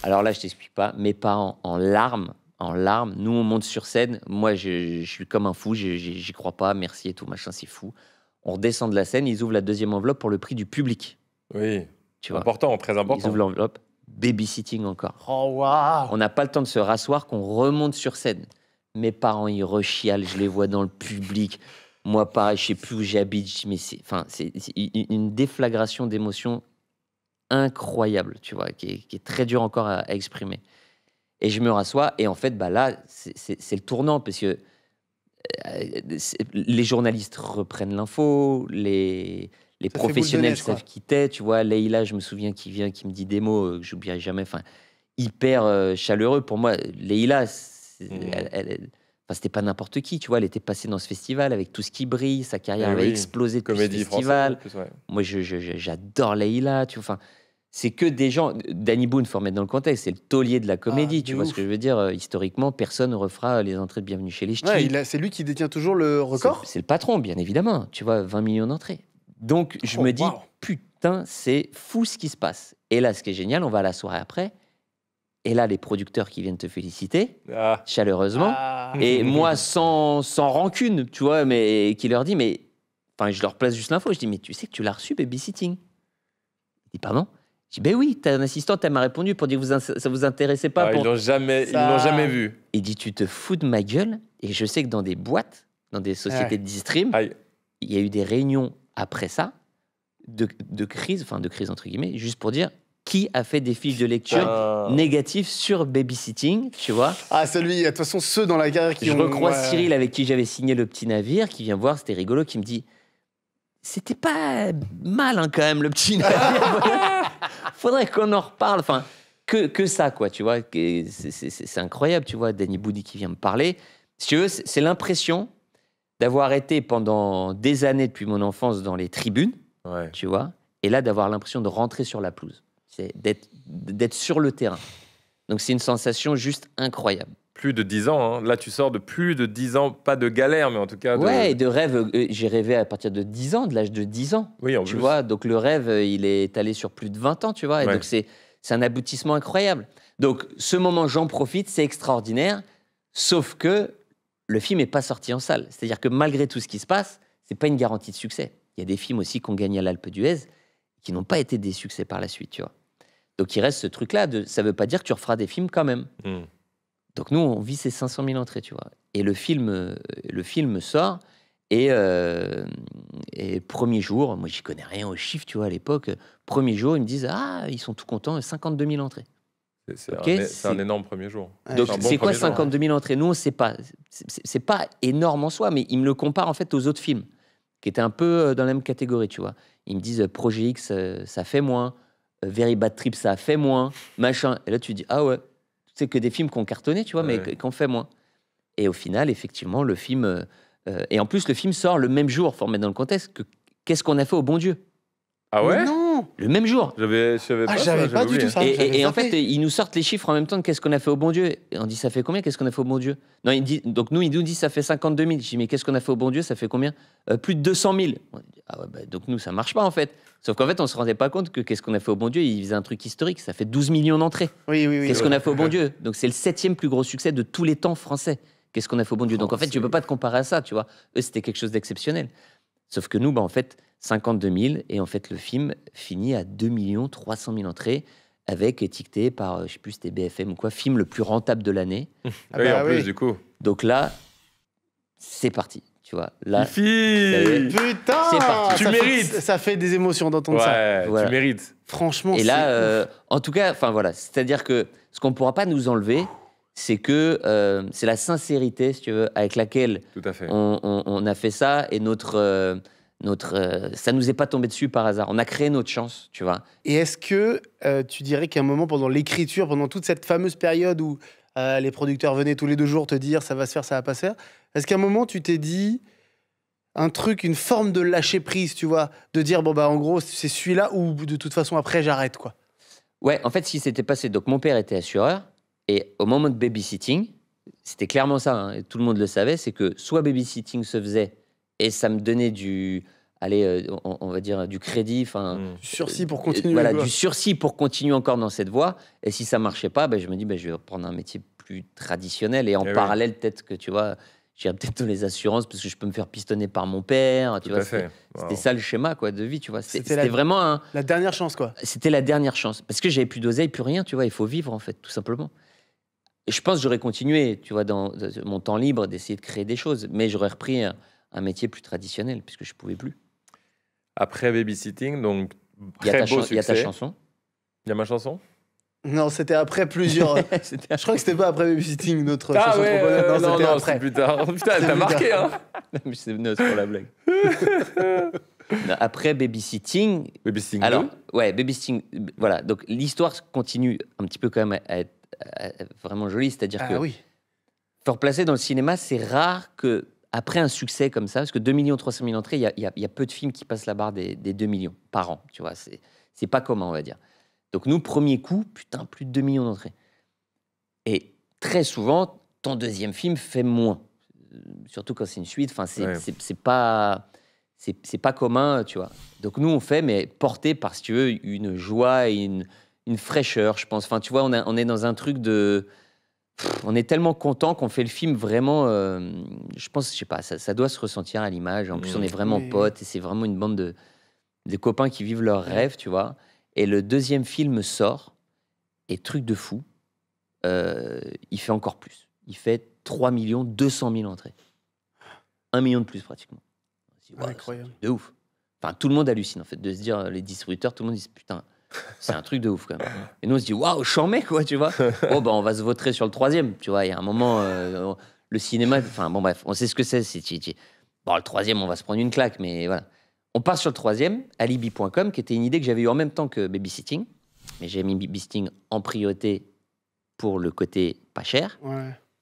Alors là, je t'explique pas. Mes parents en larmes. Nous, on monte sur scène. Moi, je suis comme un fou. J'y crois pas. Merci et tout, machin, c'est fou. On redescend de la scène. Ils ouvrent la deuxième enveloppe pour le prix du public. Oui. Tu vois. Important, très important. Ils ouvrent l'enveloppe. Babysitting encore. Oh, waouh. On n'a pas le temps de se rasseoir qu'on remonte sur scène. Mes parents, ils rechialent. Je les vois dans le public. Moi, pareil, je sais plus où j'habite. Mais c'est une déflagration d'émotions incroyable, tu vois, qui est très dur encore à exprimer. Et je me rassois, et en fait, là, c'est le tournant, parce que les journalistes reprennent l'info, les professionnels savent qui t'es, tu vois. Leïla, je me souviens, qui vient, qui me dit des mots que j'oublierai jamais, enfin, hyper chaleureux. Pour moi, Leïla, c'était pas n'importe qui, tu vois. Elle était passée dans ce festival avec Tout ce qui brille, sa carrière avait explosé depuis ce festival. Plus, ouais. Moi, j'adore Leïla, tu vois. Enfin, c'est que des gens. Danny Boone, faut remettre dans le contexte, c'est le taulier de la comédie, tu vois ce que je veux dire. Historiquement, personne ne refera les entrées de Bienvenue chez les Ch'tis. Ouais, c'est lui qui détient toujours le record. C'est le patron, bien évidemment. Tu vois, 20 millions d'entrées. Donc, je me dis, putain, c'est fou ce qui se passe. Et là, ce qui est génial, on va à la soirée après. Et là, les producteurs qui viennent te féliciter, chaleureusement. Et moi, sans rancune, tu vois, mais qui leur dit, mais... Enfin, je leur place juste l'info. Je dis, mais tu sais que tu l'as reçu, Babysitting? Il dit, pardon? Je dis, ben oui, t'as un assistant, elle m'a répondu pour dire que ça vous intéressait pas. Ils l'ont jamais vu. Il dit, tu te fous de ma gueule. Et je sais que dans des boîtes, dans des sociétés de distrib, il y a eu des réunions après ça, de crise, enfin de crise entre guillemets, juste pour dire qui a fait des fiches de lecture négatives sur Babysitting, tu vois. Ah, celui, de toute façon, ceux dans la carrière qui Je recroise Cyril, avec qui j'avais signé Le Petit Navire, qui vient voir, c'était rigolo, qui me dit, c'était pas mal quand même, Le Petit Navire. Faudrait qu'on en reparle. Enfin, que ça, quoi, tu vois. C'est incroyable, tu vois. Danny Boone qui vient me parler. Si tu veux, c'est l'impression d'avoir été pendant des années depuis mon enfance dans les tribunes, tu vois, et là d'avoir l'impression de rentrer sur la pelouse, d'être sur le terrain. Donc c'est une sensation juste incroyable. Plus de 10 ans, hein. Là tu sors de plus de 10 ans, pas de galère, mais en tout cas... Ouais, et de rêve, j'ai rêvé à partir de 10 ans, de l'âge de 10 ans, tu vois, donc le rêve, il est allé sur plus de 20 ans, tu vois, et donc c'est un aboutissement incroyable. Donc ce moment, j'en profite, c'est extraordinaire, sauf que le film n'est pas sorti en salle. C'est-à-dire que malgré tout ce qui se passe, c'est pas une garantie de succès. Il y a des films aussi qui ont gagné à l'Alpe d'Huez qui n'ont pas été des succès par la suite, tu vois. Donc il reste ce truc-là, ça veut pas dire que tu referas des films quand même. Donc nous, on vit ces 500 000 entrées, tu vois. Et le film sort, et premier jour, moi j'y connais rien aux chiffres, tu vois, à l'époque, premier jour, ils me disent, ils sont tout contents, 52 000 entrées. C'est un énorme premier jour. Donc c'est quoi 52 000 entrées? Nous, on sait pas. C'est pas énorme en soi, mais ils me le comparent en fait aux autres films, qui étaient un peu dans la même catégorie, tu vois. Ils me disent, Projet X, ça fait moins, Very Bad Trip, ça a fait moins, machin. Et là, tu dis, ah ouais. C'est que des films qui ont cartonné, tu vois, mais qui ont fait moins. Et au final, effectivement, le film... et en plus, le film sort le même jour, faut remettre dans le contexte, que Qu'est-ce qu'on a fait au bon Dieu? Ah ouais? Non. Le même jour. J'avais pas du tout ça. Et en fait, ils nous sortent les chiffres en même temps de qu'est-ce qu'on a fait au bon Dieu. Et on dit, ça fait combien? Qu'est-ce qu'on a fait au bon Dieu? Non, donc nous, ils nous disent, ça fait 52 000. Je dis, mais qu'est-ce qu'on a fait au bon Dieu? Ça fait combien? Plus de 200 000. On dit, ah ouais, donc nous, ça marche pas en fait. Sauf qu'en fait, on se rendait pas compte que qu'est-ce qu'on a fait au bon Dieu, ils faisaient un truc historique. Ça fait 12 millions d'entrées. Oui. Qu'est-ce qu'on a fait au bon Dieu? Donc c'est le 7e plus gros succès de tous les temps français. Qu'est-ce qu'on a fait au bon Dieu? Donc en fait, tu peux pas te comparer à ça, tu vois. Eux, c'était quelque chose d'exceptionnel. Sauf que nous, en fait, 52 000, et en fait, le film finit à 2 300 000 entrées, avec étiqueté par, je sais plus, c'était BFM ou quoi, film le plus rentable de l'année. Oui, en plus, du coup. Donc là, c'est parti, tu vois. Là, putain, c'est parti. Tu mérites. Ça fait des émotions d'entendre ça. Voilà. Tu mérites. Franchement. Et là, en tout cas, enfin voilà, c'est-à-dire que ce qu'on ne pourra pas nous enlever, c'est que c'est la sincérité, si tu veux, avec laquelle on a fait ça, et ça nous est pas tombé dessus par hasard. On a créé notre chance, tu vois. Et est-ce que tu dirais qu'à un moment, pendant l'écriture, pendant toute cette fameuse période où les producteurs venaient tous les 2 jours te dire ça va se faire, ça va pas se faire, est-ce qu'à un moment tu t'es dit un truc, une forme de lâcher prise, tu vois, de dire bon bah en gros c'est celui-là ou de toute façon après j'arrête quoi? Ouais, en fait ce qui s'était passé, donc mon père était assureur Et au moment de babysitting, c'était clairement ça, hein, et tout le monde le savait, c'est que soit babysitting se faisait et ça me donnait on va dire du crédit, du sursis pour continuer. Voilà, du sursis pour continuer encore dans cette voie. Et si ça marchait pas, je me dis, je vais prendre un métier plus traditionnel et en parallèle, peut-être que tu vois, j'irai peut-être dans les assurances parce que je peux me faire pistonner par mon père. Tu vois, c'était ça le schéma de vie, tu vois. C'était vraiment la dernière chance, quoi. C'était la dernière chance parce que j'avais plus d'oseille, plus rien, tu vois. Il faut vivre en fait, tout simplement. Et je pense que j'aurais continué, tu vois, dans mon temps libre, d'essayer de créer des choses, mais j'aurais repris un métier plus traditionnel puisque je pouvais plus. Après babysitting, donc il y a ta chanson. Il y a ma chanson. Non, c'était après plusieurs. Je crois que c'était pas après babysitting notre chanson. Non, c'était plus tard. Putain, elle t'a marqué, hein. C'est pour la blague. Après babysitting. Babysitting. Alors, babysitting. Voilà. Donc l'histoire continue un petit peu quand même à être vraiment jolie, c'est-à-dire que faut replacer dans le cinéma, c'est rare que après un succès comme ça, parce que 2 300 000 entrées, il y a peu de films qui passent la barre des 2 millions par an, tu vois, c'est pas commun, on va dire. Donc nous, premier coup, plus de 2 millions d'entrées. Et très souvent, ton deuxième film fait moins, surtout quand c'est une suite, c'est pas commun, tu vois. Donc nous, on fait, mais porté par, si tu veux, une joie et une fraîcheur, je pense. Enfin, tu vois, on est dans un truc de... on est tellement content qu'on fait le film vraiment... je pense, je sais pas, ça doit se ressentir à l'image. En plus, on est vraiment potes et c'est vraiment une bande de copains qui vivent leurs rêves, tu vois. Et le deuxième film sort et truc de fou, il fait encore plus. Il fait 3 200 000 entrées. 1 million de plus, pratiquement. Incroyable. De ouf. Enfin, tout le monde hallucine, en fait, de se dire, les distributeurs, tout le monde dit, putain... C'est un truc de ouf quand même. Et nous on se dit waouh, chambé quoi, tu vois. On va se vautrer sur le troisième, tu vois. Il y a un moment, le cinéma, enfin bon bref, on sait ce que c'est. Bon, le troisième, on va se prendre une claque, mais voilà. On part sur le troisième, alibi.com, qui était une idée que j'avais eue en même temps que babysitting, mais j'ai mis babysitting en priorité pour le côté pas cher.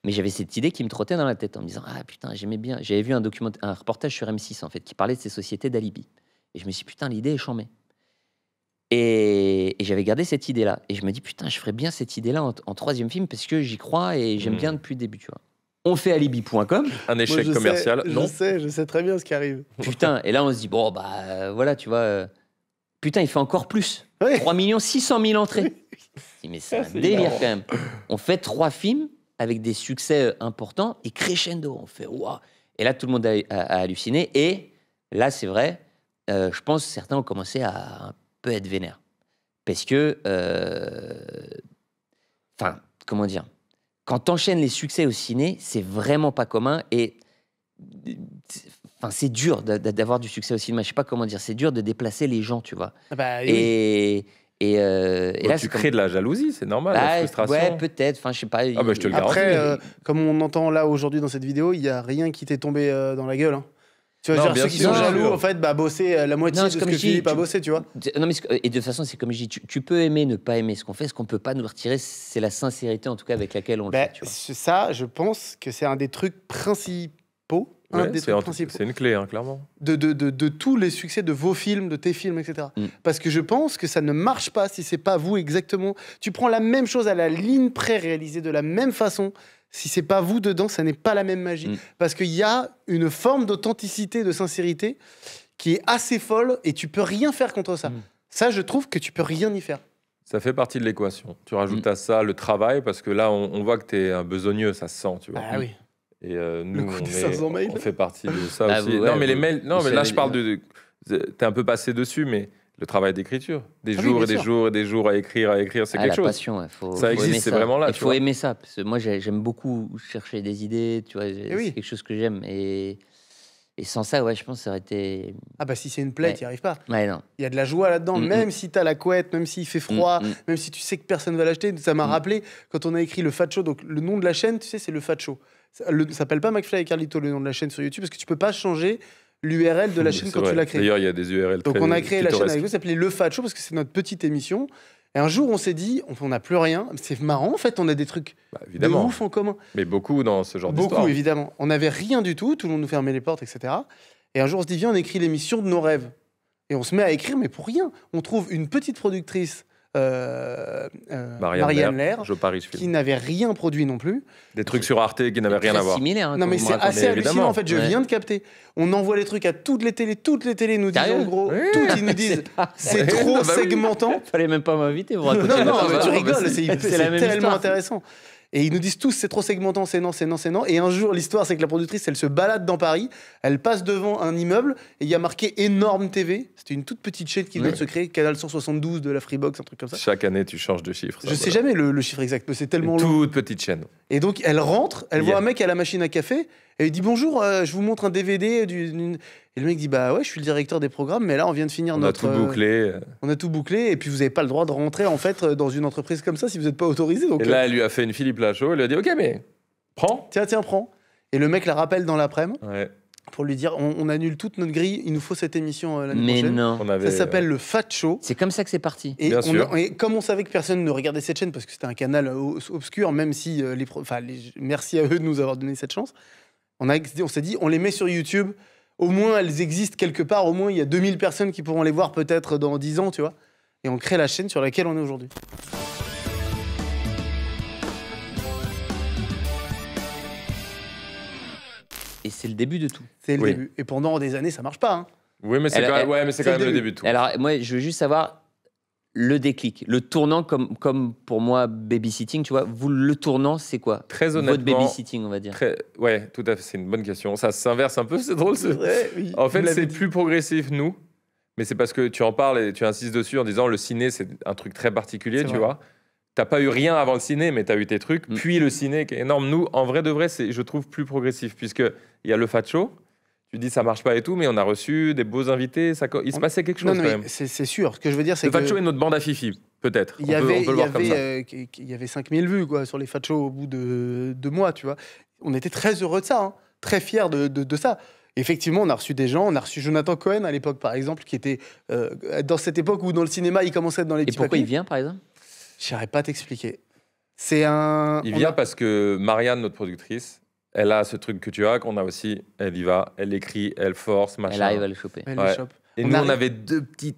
Mais j'avais cette idée qui me trottait dans la tête en me disant ah putain, j'aimais bien. J'avais vu un reportage sur M6 en fait qui parlait de ces sociétés d'alibi. Et je me suis dit putain, l'idée est chambée. Et j'avais gardé cette idée-là. Et je me dis, putain, je ferais bien cette idée-là en troisième film parce que j'y crois et j'aime bien depuis le début, tu vois. On fait alibi.com. Un échec commercial, non? Je sais très bien ce qui arrive. Putain, et là, on se dit, bon, voilà, tu vois. Putain, il fait encore plus. 3 600 000 entrées. Mais c'est un délire quand même. On fait 3 films avec des succès importants et crescendo. On fait, waouh. Et là, tout le monde a halluciné. Et là, c'est vrai, je pense que certains ont commencé à peut être vénère. Parce que, comment dire, quand t'enchaînes les succès au ciné, c'est vraiment pas commun et c'est dur d'avoir du succès au cinéma. Je sais pas comment dire, c'est dur de déplacer les gens, tu vois. Et là, tu crées de la jalousie, c'est normal, la frustration. Ouais, peut-être. Enfin, je sais pas. Je te le garantis. Après, comme on entend là aujourd'hui dans cette vidéo, il y a rien qui t'est tombé dans la gueule. Hein. Tu vas dire, ceux qui sont jaloux, en fait, bosser la moitié de ce que Philippe a bossé, tu vois. Non, mais et de toute façon, c'est comme je dis, tu peux aimer, ne pas aimer ce qu'on fait. Ce qu'on peut pas nous retirer, c'est la sincérité, en tout cas, avec laquelle on le fait. Tu vois. Ça, je pense que c'est un des trucs principaux. C'est une clé, hein, clairement. De tous les succès de vos films, de tes films, etc. Parce que je pense que ça ne marche pas si c'est pas vous exactement. Tu prends la même chose à la ligne près, réalisée de la même façon. Si c'est pas vous dedans, ça n'est pas la même magie. Parce qu'il y a une forme d'authenticité, de sincérité qui est assez folle et tu peux rien faire contre ça. Ça, je trouve que tu peux rien y faire. Ça fait partie de l'équation. Tu rajoutes à ça le travail parce que là, on voit que tu es un besogneux, ça se sent, tu vois. Ah oui. Et nous, on fait partie de ça aussi. Non, mais les mails, mais là, je parle de. T'es un peu passé dessus, mais le travail d'écriture, des jours et des jours et des jours à écrire, c'est quelque chose. Passion, ça existe, c'est vraiment là. Il faut aimer ça, parce que moi j'aime beaucoup chercher des idées, tu vois, c'est quelque chose que j'aime. Et sans ça, je pense que ça aurait été. Ah si c'est une plaie, t'y arrives pas. Ouais, non. Il y a de la joie là-dedans, même si t'as la couette, même s'il fait froid, même si tu sais que personne va l'acheter. Ça m'a rappelé quand on a écrit le Fat Show, donc le nom de la chaîne, tu sais, c'est le Fat Show. Ça s'appelle pas McFly et Carlito, le nom de la chaîne sur YouTube, parce que tu peux pas changer l'URL de la chaîne quand tu l'as créée. D'ailleurs, il y a des URL. Donc on a créé la chaîne avec vous, ça s'appelait Le Fat Show parce que c'est notre petite émission. Et un jour, on s'est dit, on n'a plus rien. C'est marrant, en fait, on a des trucs de ouf en commun. Mais beaucoup dans ce genre d'histoire. Beaucoup, évidemment. On n'avait rien du tout, tout le monde nous fermait les portes, etc. Et un jour, on se dit, viens, on écrit l'émission de nos rêves. Et on se met à écrire, mais pour rien. On trouve une petite productrice Marianne Lair, Joe Paris Film. qui n'avait rien produit non plus. Des trucs sur Arte qui n'avaient rien à voir. Similaire, hein, Non, mais c'est assez hallucinant, en fait, je viens de capter. On envoie les trucs à toutes les télés nous disent en gros, toutes, ils nous disent, c'est trop segmentant. Fallait même pas m'inviter, vous racontez. Non, mais tu bah, rigoles, c'est la même tellement histoire. intéressant. Et ils nous disent tous, c'est trop segmentant, c'est non. Et un jour, l'histoire, c'est que la productrice, elle se balade dans Paris, elle passe devant un immeuble, et il y a marqué Énorme TV. C'était une toute petite chaîne qui vient de se créer, Canal 172 de la Freebox, un truc comme ça. Chaque année, tu changes de chiffre. Je sais jamais le chiffre exact, mais c'est tellement long. Toute petite chaîne. Et donc, elle rentre, elle voit un mec à la machine à café, et il dit bonjour, je vous montre un DVD. Et le mec dit bah ouais, je suis le directeur des programmes, mais là, on vient de finir notre. On a tout bouclé. On a tout bouclé, et puis vous n'avez pas le droit de rentrer en fait dans une entreprise comme ça si vous n'êtes pas autorisé. Donc, et là, elle lui a fait une Philippe Lachaud, elle lui a dit ok, mais prends. Tiens, prends. Et le mec la rappelle dans l'après-midi. Ouais. Pour lui dire on annule toute notre grille, il nous faut cette émission l'année Mais prochaine. non. Ça s'appelle le Fat Show. C'est comme ça que c'est parti. Et, et comme on savait que personne ne regardait cette chaîne parce que c'était un canal obscur, même si merci à eux de nous avoir donné cette chance, on s'est dit on les met sur YouTube, au moins elles existent quelque part, au moins il y a 2000 personnes qui pourront les voir peut-être dans 10 ans, tu vois. Et on crée la chaîne sur laquelle on est aujourd'hui. Et c'est le début de tout. C'est le début. Et pendant des années, ça marche pas. Hein. Oui, mais c'est quand même le début de tout. Alors, moi, je veux juste savoir le déclic, le tournant, comme pour moi, babysitting, tu vois, vous, le tournant, c'est quoi? Très honnêtement. Votre babysitting, on va dire. Ouais, tout à fait, c'est une bonne question. Ça s'inverse un peu, c'est drôle. Oui, en fait, c'est plus progressif, nous. Mais c'est parce que tu en parles et tu insistes dessus en disant le ciné, c'est un truc très particulier, tu vois. T'as pas eu rien avant le ciné, mais t'as eu tes trucs. Puis le ciné qui est énorme. Nous, en vrai de vrai, c'est, je trouve, plus progressif. Puisqu'il y a le Fat Show. Tu dis ça marche pas et tout, mais on a reçu des beaux invités. Il se passait quelque chose quand même. C'est sûr. Ce que je veux dire, c'est que... Le Fat Show est notre bande à Fifi, peut-être. On peut le voir comme ça. Il y avait 5000 vues quoi, sur les Fat Show au bout de 2 mois, tu vois. On était très heureux de ça, hein, très fiers de ça. Effectivement, on a reçu des gens. On a reçu Jonathan Cohen à l'époque, par exemple, qui était dans cette époque où dans le cinéma, il commençait à être dans les petits pourquoi papiers. Il vient, par exemple? Je saurais pas t'expliquer. Il vient parce que Marianne, notre productrice, elle a ce truc que tu as, qu'on a aussi. Elle y va, elle écrit, elle force, machin. Elle arrive à le choper. Elle le chope. Et on avait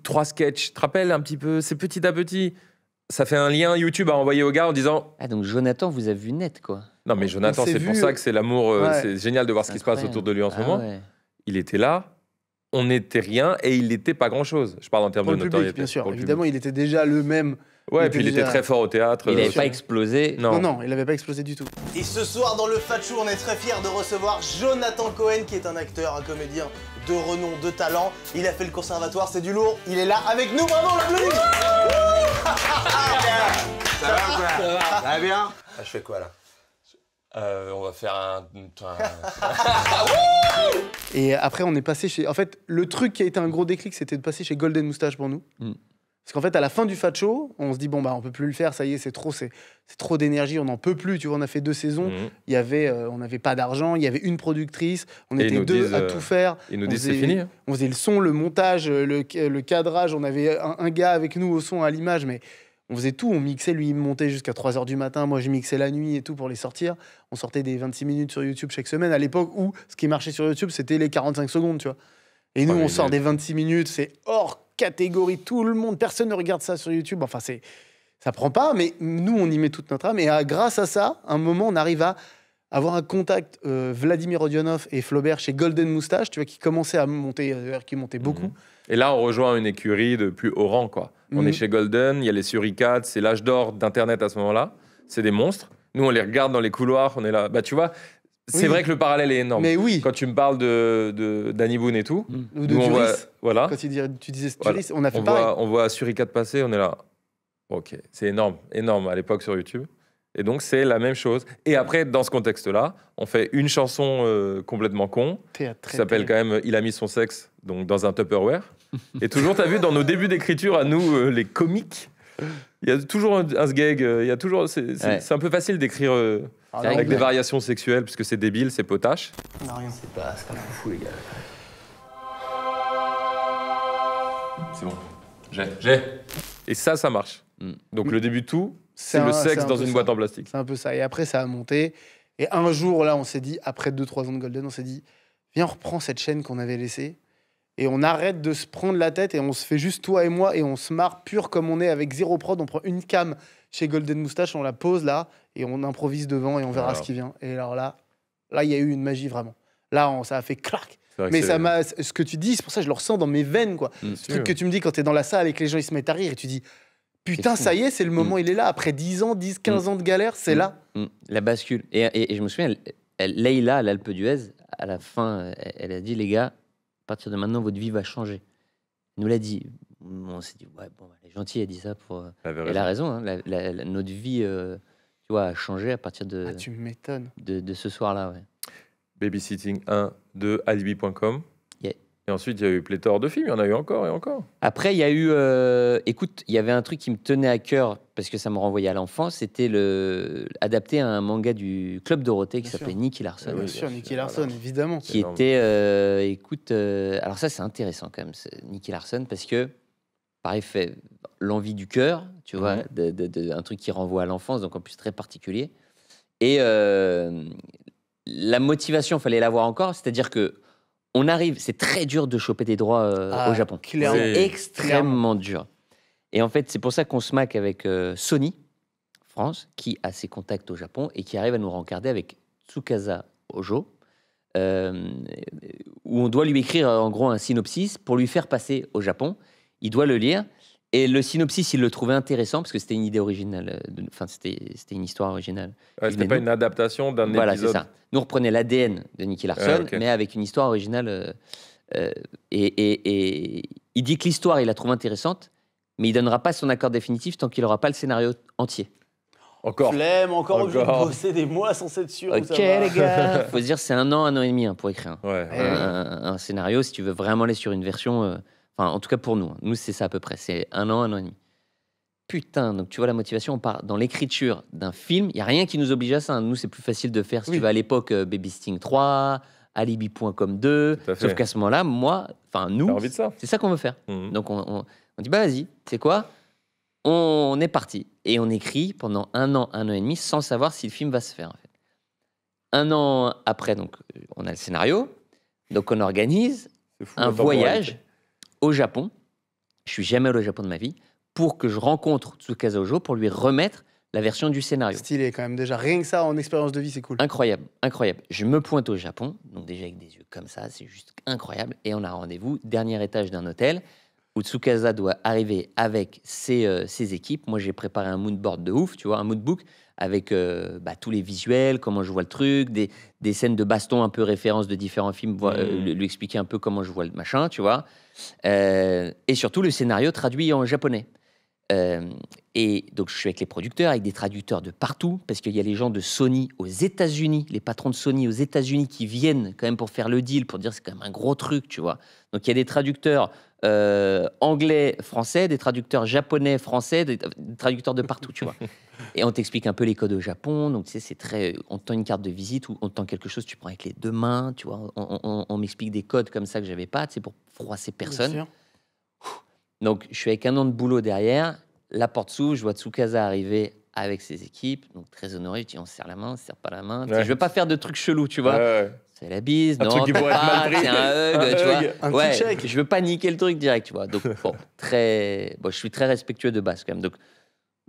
3 sketchs. Tu te rappelles un petit peu? C'est petit à petit. Ça fait un lien YouTube à envoyer aux gars en disant... Ah, donc Jonathan vous a vu net, quoi. Non, mais Jonathan, c'est pour ça que c'est l'amour. C'est génial de voir ce qui se passe autour de lui en ce moment. Ouais. Il était là. On n'était rien et il n'était pas grand-chose. Je parle en termes de notoriété. Bien sûr, évidemment, il était déjà le même. Ouais, et puis il était très fort au théâtre. Il n'avait pas explosé. Non, il n'avait pas explosé du tout. Et ce soir, dans le Fat Show, on est très fiers de recevoir Jonathan Cohen, qui est un acteur, un comédien de renom, de talent. Il a fait le conservatoire, c'est du lourd. Il est là avec nous, bravo, on l'applaudit. Ça va ou quoi? Ça va bien? Je fais quoi là? On va faire un... Et après, on est passé chez... En fait, le truc qui a été un gros déclic, c'était de passer chez Golden Moustache pour nous. Parce qu'en fait, à la fin du Fat Show, on se dit, bon, bah, on peut plus le faire, ça y est, c'est trop d'énergie, on n'en peut plus. Tu vois, on a fait 2 saisons, il y avait, on n'avait pas d'argent, il y avait une productrice, on était 2 à tout faire. Ils nous disent, c'est fini. Hein. On faisait le son, le montage, le cadrage, on avait un gars avec nous au son, à l'image, mais on faisait tout, on mixait, lui, il montait jusqu'à 3h du matin, moi, je mixais la nuit et tout pour les sortir. On sortait des 26 minutes sur YouTube chaque semaine, à l'époque où ce qui marchait sur YouTube, c'était les 45 secondes, tu vois. Et nous, on sort des 26 minutes, c'est hors catégorie, tout le monde, personne ne regarde ça sur YouTube. Enfin, ça prend pas, mais nous, on y met toute notre âme. Et grâce à ça, à un moment, on arrive à avoir un contact Vladimir Rodionov et Flaubert chez Golden Moustache, tu vois, qui commençaient à monter, qui montaient beaucoup. Et là, on rejoint une écurie de plus haut rang, quoi. On est chez Golden, il y a les Suricats, c'est l'âge d'or d'Internet à ce moment-là. C'est des monstres. Nous, on les regarde dans les couloirs, on est là. Bah, tu vois, c'est vrai que le parallèle est énorme. Mais oui. Quand tu me parles de Danny Boone et tout, ou de Duris, voilà. Quand tu disais Duris, on a fait pareil. On voit Suricat passer, on est là. Ok, c'est énorme à l'époque sur YouTube. Et donc, c'est la même chose. Et après, dans ce contexte-là, on fait une chanson complètement con, qui s'appelle quand même « Il a mis son sexe », donc dans un Tupperware. Et toujours, tu as vu, dans nos débuts d'écriture, à nous, les comiques, il y a toujours un gag, il y a toujours... C'est un peu facile d'écrire avec des variations sexuelles, puisque c'est débile, c'est potache. Non, rien. C'est pas foufou, les gars. C'est bon. J'ai. Et ça marche. Donc le début de tout, c'est le sexe dans une boîte en plastique. C'est un peu ça. Et après, ça a monté. Et un jour, là, on s'est dit, après 2-3 ans de Golden, on s'est dit, viens, on reprend cette chaîne qu'on avait laissée et on arrête de se prendre la tête et on se fait juste toi et moi et on se marre pur comme on est avec zéro prod. On prend une cam chez Golden Moustache, on la pose là et on improvise devant et on verra ce qui vient. Et alors là, il y a eu une magie vraiment. Là, ça a fait clac. Mais ce que tu dis, c'est pour ça que je le ressens dans mes veines, quoi. Ce truc que tu me dis quand tu es dans la salle et que les gens ils se mettent à rire et tu dis putain, ça y est, c'est le moment, il est là. Après 10 ans, 10, 15 ans de galère, c'est là. La bascule. Et je me souviens, Leïla, à l'Alpe d'Huez, à la fin, elle a dit, les gars, à partir de maintenant, votre vie va changer. Elle nous l'a dit. On s'est dit, ouais, bon, elle est gentille, elle dit ça pour. Elle a raison, hein, notre vie, tu vois, a changé à partir de. Ah, tu m'étonnes. De ce soir-là, ouais. Babysitting 1, 2, alibi.com. Yeah. Et ensuite, il y a eu pléthore de films, il y en a eu encore et encore. Après, il y a eu... écoute, il y avait un truc qui me tenait à cœur, parce que ça me renvoyait à l'enfance, c'était adapté à un manga du Club Dorothée qui s'appelait Nicky Larson. Bien sûr, Nicky Larson, évidemment. Qui était... écoute, alors ça, c'est intéressant quand même, Nicky Larson, parce que, pareil, fait l'envie du cœur, tu vois, un truc qui renvoie à l'enfance, donc en plus très particulier. Et la motivation, fallait l'avoir encore, c'est-à-dire que on arrive, c'est très dur de choper des droits au Japon. C'est extrêmement dur. Et en fait, c'est pour ça qu'on se maque avec Sony France, qui a ses contacts au Japon et qui arrive à nous rencarder avec Tsukasa Ojo, où on doit lui écrire en gros un synopsis pour lui faire passer au Japon. Il doit le lire. Et le synopsis, il le trouvait intéressant parce que c'était une idée originale. Enfin, c'était une histoire originale. C'était pas une adaptation d'un épisode. Voilà, c'est ça. Nous, on reprenait l'ADN de Nicky Larson, mais avec une histoire originale. Et il dit que l'histoire, il la trouve intéressante, mais il donnera pas son accord définitif tant qu'il n'aura pas le scénario entier. Flemme, encore obligé de bosser des mois sans être sûr. Ok, les gars. Faut se dire, c'est 1 an et demi pour écrire un scénario. Si tu veux vraiment aller sur une version. Enfin, en tout cas pour nous. Nous, c'est ça à peu près. C'est 1 an et demi. Putain, donc tu vois la motivation, on part dans l'écriture d'un film. Il n'y a rien qui nous oblige à ça. Hein. Nous, c'est plus facile de faire, si tu veux, à l'époque, Babysitting 3, alibi.com 2. Sauf qu'à ce moment-là, moi, enfin nous, c'est ça qu'on veut faire. Donc on dit, bah vas-y, c'est quoi? On est parti. Et on écrit pendant 1 an et demi sans savoir si le film va se faire. En fait. 1 an après, donc, on a le scénario. Donc on organise un voyage au Japon. Je suis jamais allé au Japon de ma vie pour que je rencontre Tsukasa Ojo pour lui remettre la version du scénario. Stylé quand même déjà. Rien que ça en expérience de vie, c'est cool. Incroyable, incroyable. Je me pointe au Japon, donc déjà avec des yeux comme ça, c'est juste incroyable. Et on a rendez-vous, dernier étage d'un hôtel où Tsukasa doit arriver avec ses équipes. Moi, j'ai préparé un moodboard de ouf, tu vois, un moodbook avec tous les visuels, comment je vois le truc, des scènes de baston un peu références de différents films, lui expliquer un peu comment je vois le machin, tu vois. Et surtout, le scénario traduit en japonais. Et donc, je suis avec les producteurs, avec des traducteurs de partout, parce qu'il y a les gens de Sony aux États-Unis, les patrons de Sony aux États-Unis qui viennent quand même pour faire le deal, pour dire c'est quand même un gros truc, tu vois. Donc, il y a des traducteurs anglais, français, des traducteurs japonais, français, des traducteurs de partout, tu vois. Et on t'explique un peu les codes au Japon. Donc, tu sais, c'est très. On te tend une carte de visite ou on te tend quelque chose, tu prends avec les 2 mains, tu vois. On m'explique des codes comme ça que j'avais pas, tu sais, pour froisser personne. Donc, je suis avec 1 an de boulot derrière. La porte s'ouvre, je vois Tsukasa arriver avec ses équipes. Donc, très honoré, je dis, on se serre la main, on se serre pas la main. Je veux pas faire de trucs chelous, tu vois. C'est la bise, non, c'est un hug, tu vois. Ouais, je veux pas niquer le truc direct, tu vois. Donc, je suis très respectueux de base, quand même. Donc,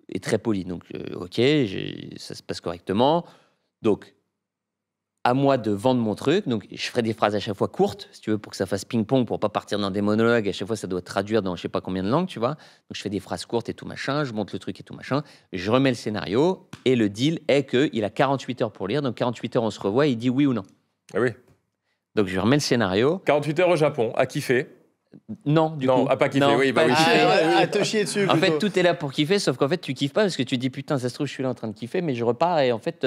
et très poli. Donc, ok, ça se passe correctement. Donc, à moi de vendre mon truc. Donc, je ferai des phrases à chaque fois courtes, si tu veux, pour que ça fasse ping-pong, pour pas partir dans des monologues. À chaque fois, ça doit traduire dans je sais pas combien de langues, tu vois. Donc, je fais des phrases courtes et tout machin. Je monte le truc et tout machin. Je remets le scénario. Et le deal est qu'il a 48 heures pour lire. Donc, 48 heures, on se revoit et il dit oui ou non. Ah oui. Donc, je remets le scénario. 48 heures au Japon, à kiffer. Non, du coup. Non, à pas kiffer, oui, bah oui. À te chier dessus. En fait, tout est là pour kiffer, sauf qu'en fait, tu kiffes pas parce que tu te dis putain, ça se trouve, je suis là en train de kiffer, mais je repars et en fait,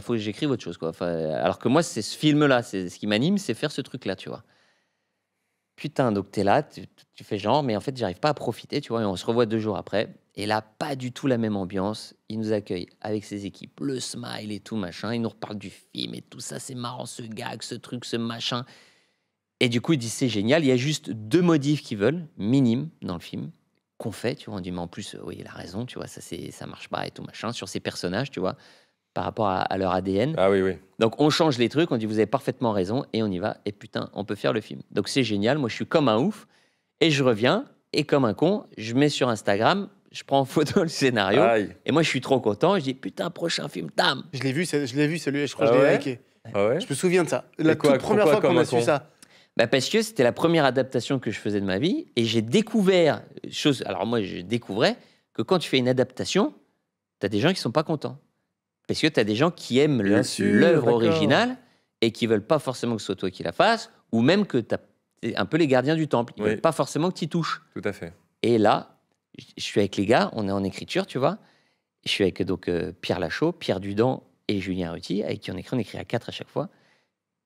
faut que j'écrive autre chose, quoi. Enfin, alors que moi, c'est ce film-là, c'est ce qui m'anime, c'est faire ce truc-là, tu vois. Putain, donc t'es là, tu fais genre, mais en fait, j'arrive pas à profiter, tu vois, et on se revoit 2 jours après. Et là, pas du tout la même ambiance. Il nous accueille avec ses équipes, le smile et tout machin. Il nous reparle du film et tout ça, c'est marrant, ce gag, ce truc, ce machin. Et du coup, il dit c'est génial. Il y a juste 2 modifs qu'ils veulent, minimes, dans le film, qu'on fait. Tu vois, on dit mais en plus, oui, il a raison. Tu vois, ça marche pas et tout machin sur ces personnages. Tu vois, par rapport à leur ADN. Ah oui, oui. Donc on change les trucs, on dit vous avez parfaitement raison et on y va. Et putain, on peut faire le film. Donc c'est génial. Moi, je suis comme un ouf et je reviens et comme un con, je mets sur Instagram, je prends en photo le scénario et moi je suis trop content. Je dis putain, prochain film, tam. Je l'ai vu celui-là. Je crois que je l'ai liké. Ah ouais. Je me souviens de ça. La toute première fois qu'on a su ça. Bah parce que c'était la première adaptation que je faisais de ma vie et j'ai découvert chose. Alors moi, je découvrais que quand tu fais une adaptation, t'as des gens qui sont pas contents. Parce que tu as des gens qui aiment l'œuvre originale et qui veulent pas forcément que ce soit toi qui la fasses, ou même que tu es un peu les gardiens du temple. Ils veulent pas forcément que tu y touches. Tout à fait. Et là, je suis avec les gars, on est en écriture, tu vois. Je suis avec donc Pierre Lachaud, Pierre Dudant et Julien Ruti, avec qui on écrit à 4 à chaque fois.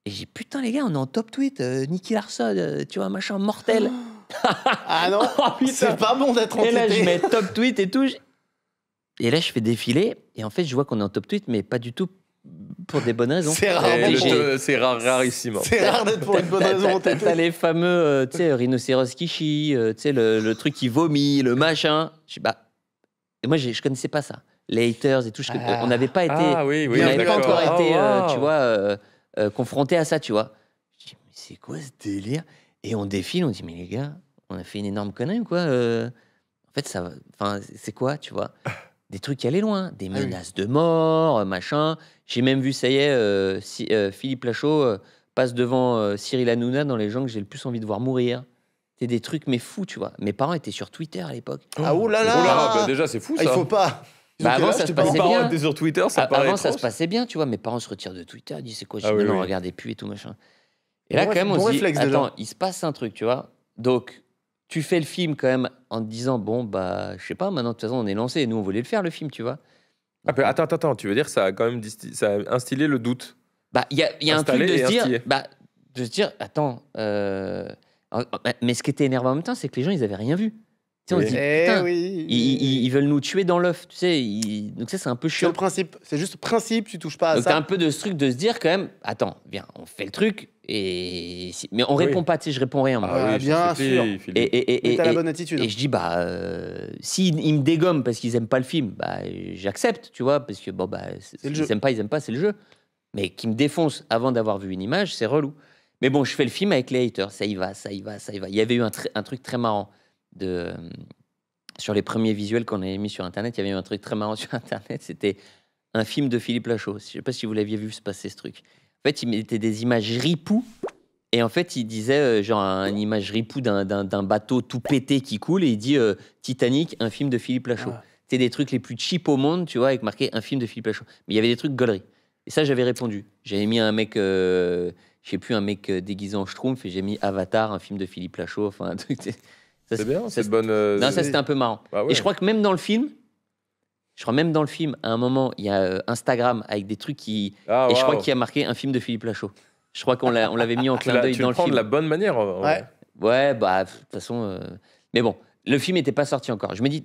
Et j'ai dit, putain les gars, on est en top tweet, Nicky Larson, tu vois, machin mortel. Ah non, c'est pas bon d'être entêté. Et là, je mets top tweet et tout. Et là, je fais défiler, et en fait, je vois qu'on est en top tweet, mais pas du tout pour des bonnes raisons. C'est rare. C'est rarissime. C'est rare d'être pour une bonne raison. T'as les fameux, tu sais, rhinocéros qui chie, tu sais, le truc qui vomit, le machin. Et moi, je connaissais pas ça. Les haters et tout. On n'avait pas été, on n'avait pas encore été, tu vois, confronté à ça, tu vois. Je dis, mais c'est quoi ce délire? Et on défile, on dit, mais les gars, on a fait une énorme connerie ou quoi? En fait, c'est quoi, tu vois? Des trucs qui allaient loin, des menaces de mort, machin. J'ai même vu, ça y est, Philippe Lachaud passe devant Cyril Hanouna dans les gens que j'ai le plus envie de voir mourir. C'est des trucs, mais fous, tu vois. Mes parents étaient sur Twitter à l'époque. Ah, oh là là, bah déjà, c'est fou, ça. Il faut pas. Avant, ça se passait bien. Sur Twitter, ça paraît avant, ça se passait bien, tu vois. Mes parents se retirent de Twitter, ils disent, c'est quoi? Je dis, non, regardez plus et tout, machin. Et là, quand même, on se dit, attends, il se passe un truc, tu vois. Donc, tu fais le film quand même en te disant, bon, bah, je sais pas, maintenant, de toute façon, on est lancé. Nous, on voulait le faire, le film, tu vois. Attends, tu veux dire que ça a quand même ça a instillé le doute? Bah, il y a un truc de se dire, attends, mais ce qui était énervant en même temps, c'est que les gens, ils avaient rien vu. Tu sais, on se dit, putain, ils veulent nous tuer dans l'œuf, tu sais. Donc ça, c'est un peu chiant. C'est le principe, c'est juste le principe, tu touches pas à donc ça. Donc t'as un peu de ce truc de se dire quand même, attends, viens, on fait le truc, mais on répond pas, tu sais, je réponds rien. Moi. Bien sûr. Et t'as la bonne attitude. Et je dis, s'ils me dégomment parce qu'ils aiment pas le film, bah, j'accepte, tu vois, parce que bon, bah, ils aiment pas, c'est le jeu. Mais qu'ils me défoncent avant d'avoir vu une image, c'est relou. Mais bon, je fais le film avec les haters, ça y va. Il y avait eu un truc très marrant. Sur les premiers visuels qu'on avait mis sur Internet, il y avait eu un truc très marrant sur Internet, c'était un film de Philippe Lachaud. Je sais pas si vous l'aviez vu se passer ce truc. En fait, il mettait des images ripoux, et en fait, il disait genre une image ripoux d'un bateau tout pété qui coule, et il dit Titanic, un film de Philippe Lachaud. C'était des trucs les plus cheap au monde, tu vois, avec marqué un film de Philippe Lachaud. Mais il y avait des trucs gauleries. Et ça, j'avais répondu. J'avais mis un mec, je sais plus, un mec déguisé en Schtroumpf, et j'ai mis Avatar, un film de Philippe Lachaud, enfin un truc... C'est bien, c'est bonne. Non, ça c'était un peu marrant. Ah ouais. Et je crois que même dans le film, à un moment, il y a Instagram avec des trucs qui. Je crois qu'il y a marqué un film de Philippe Lachaud. Je crois qu'on l'avait mis en clin d'œil dans le film. Tu le prends de la bonne manière. Ouais, bah de toute façon. Mais bon, le film n'était pas sorti encore. Je me dis,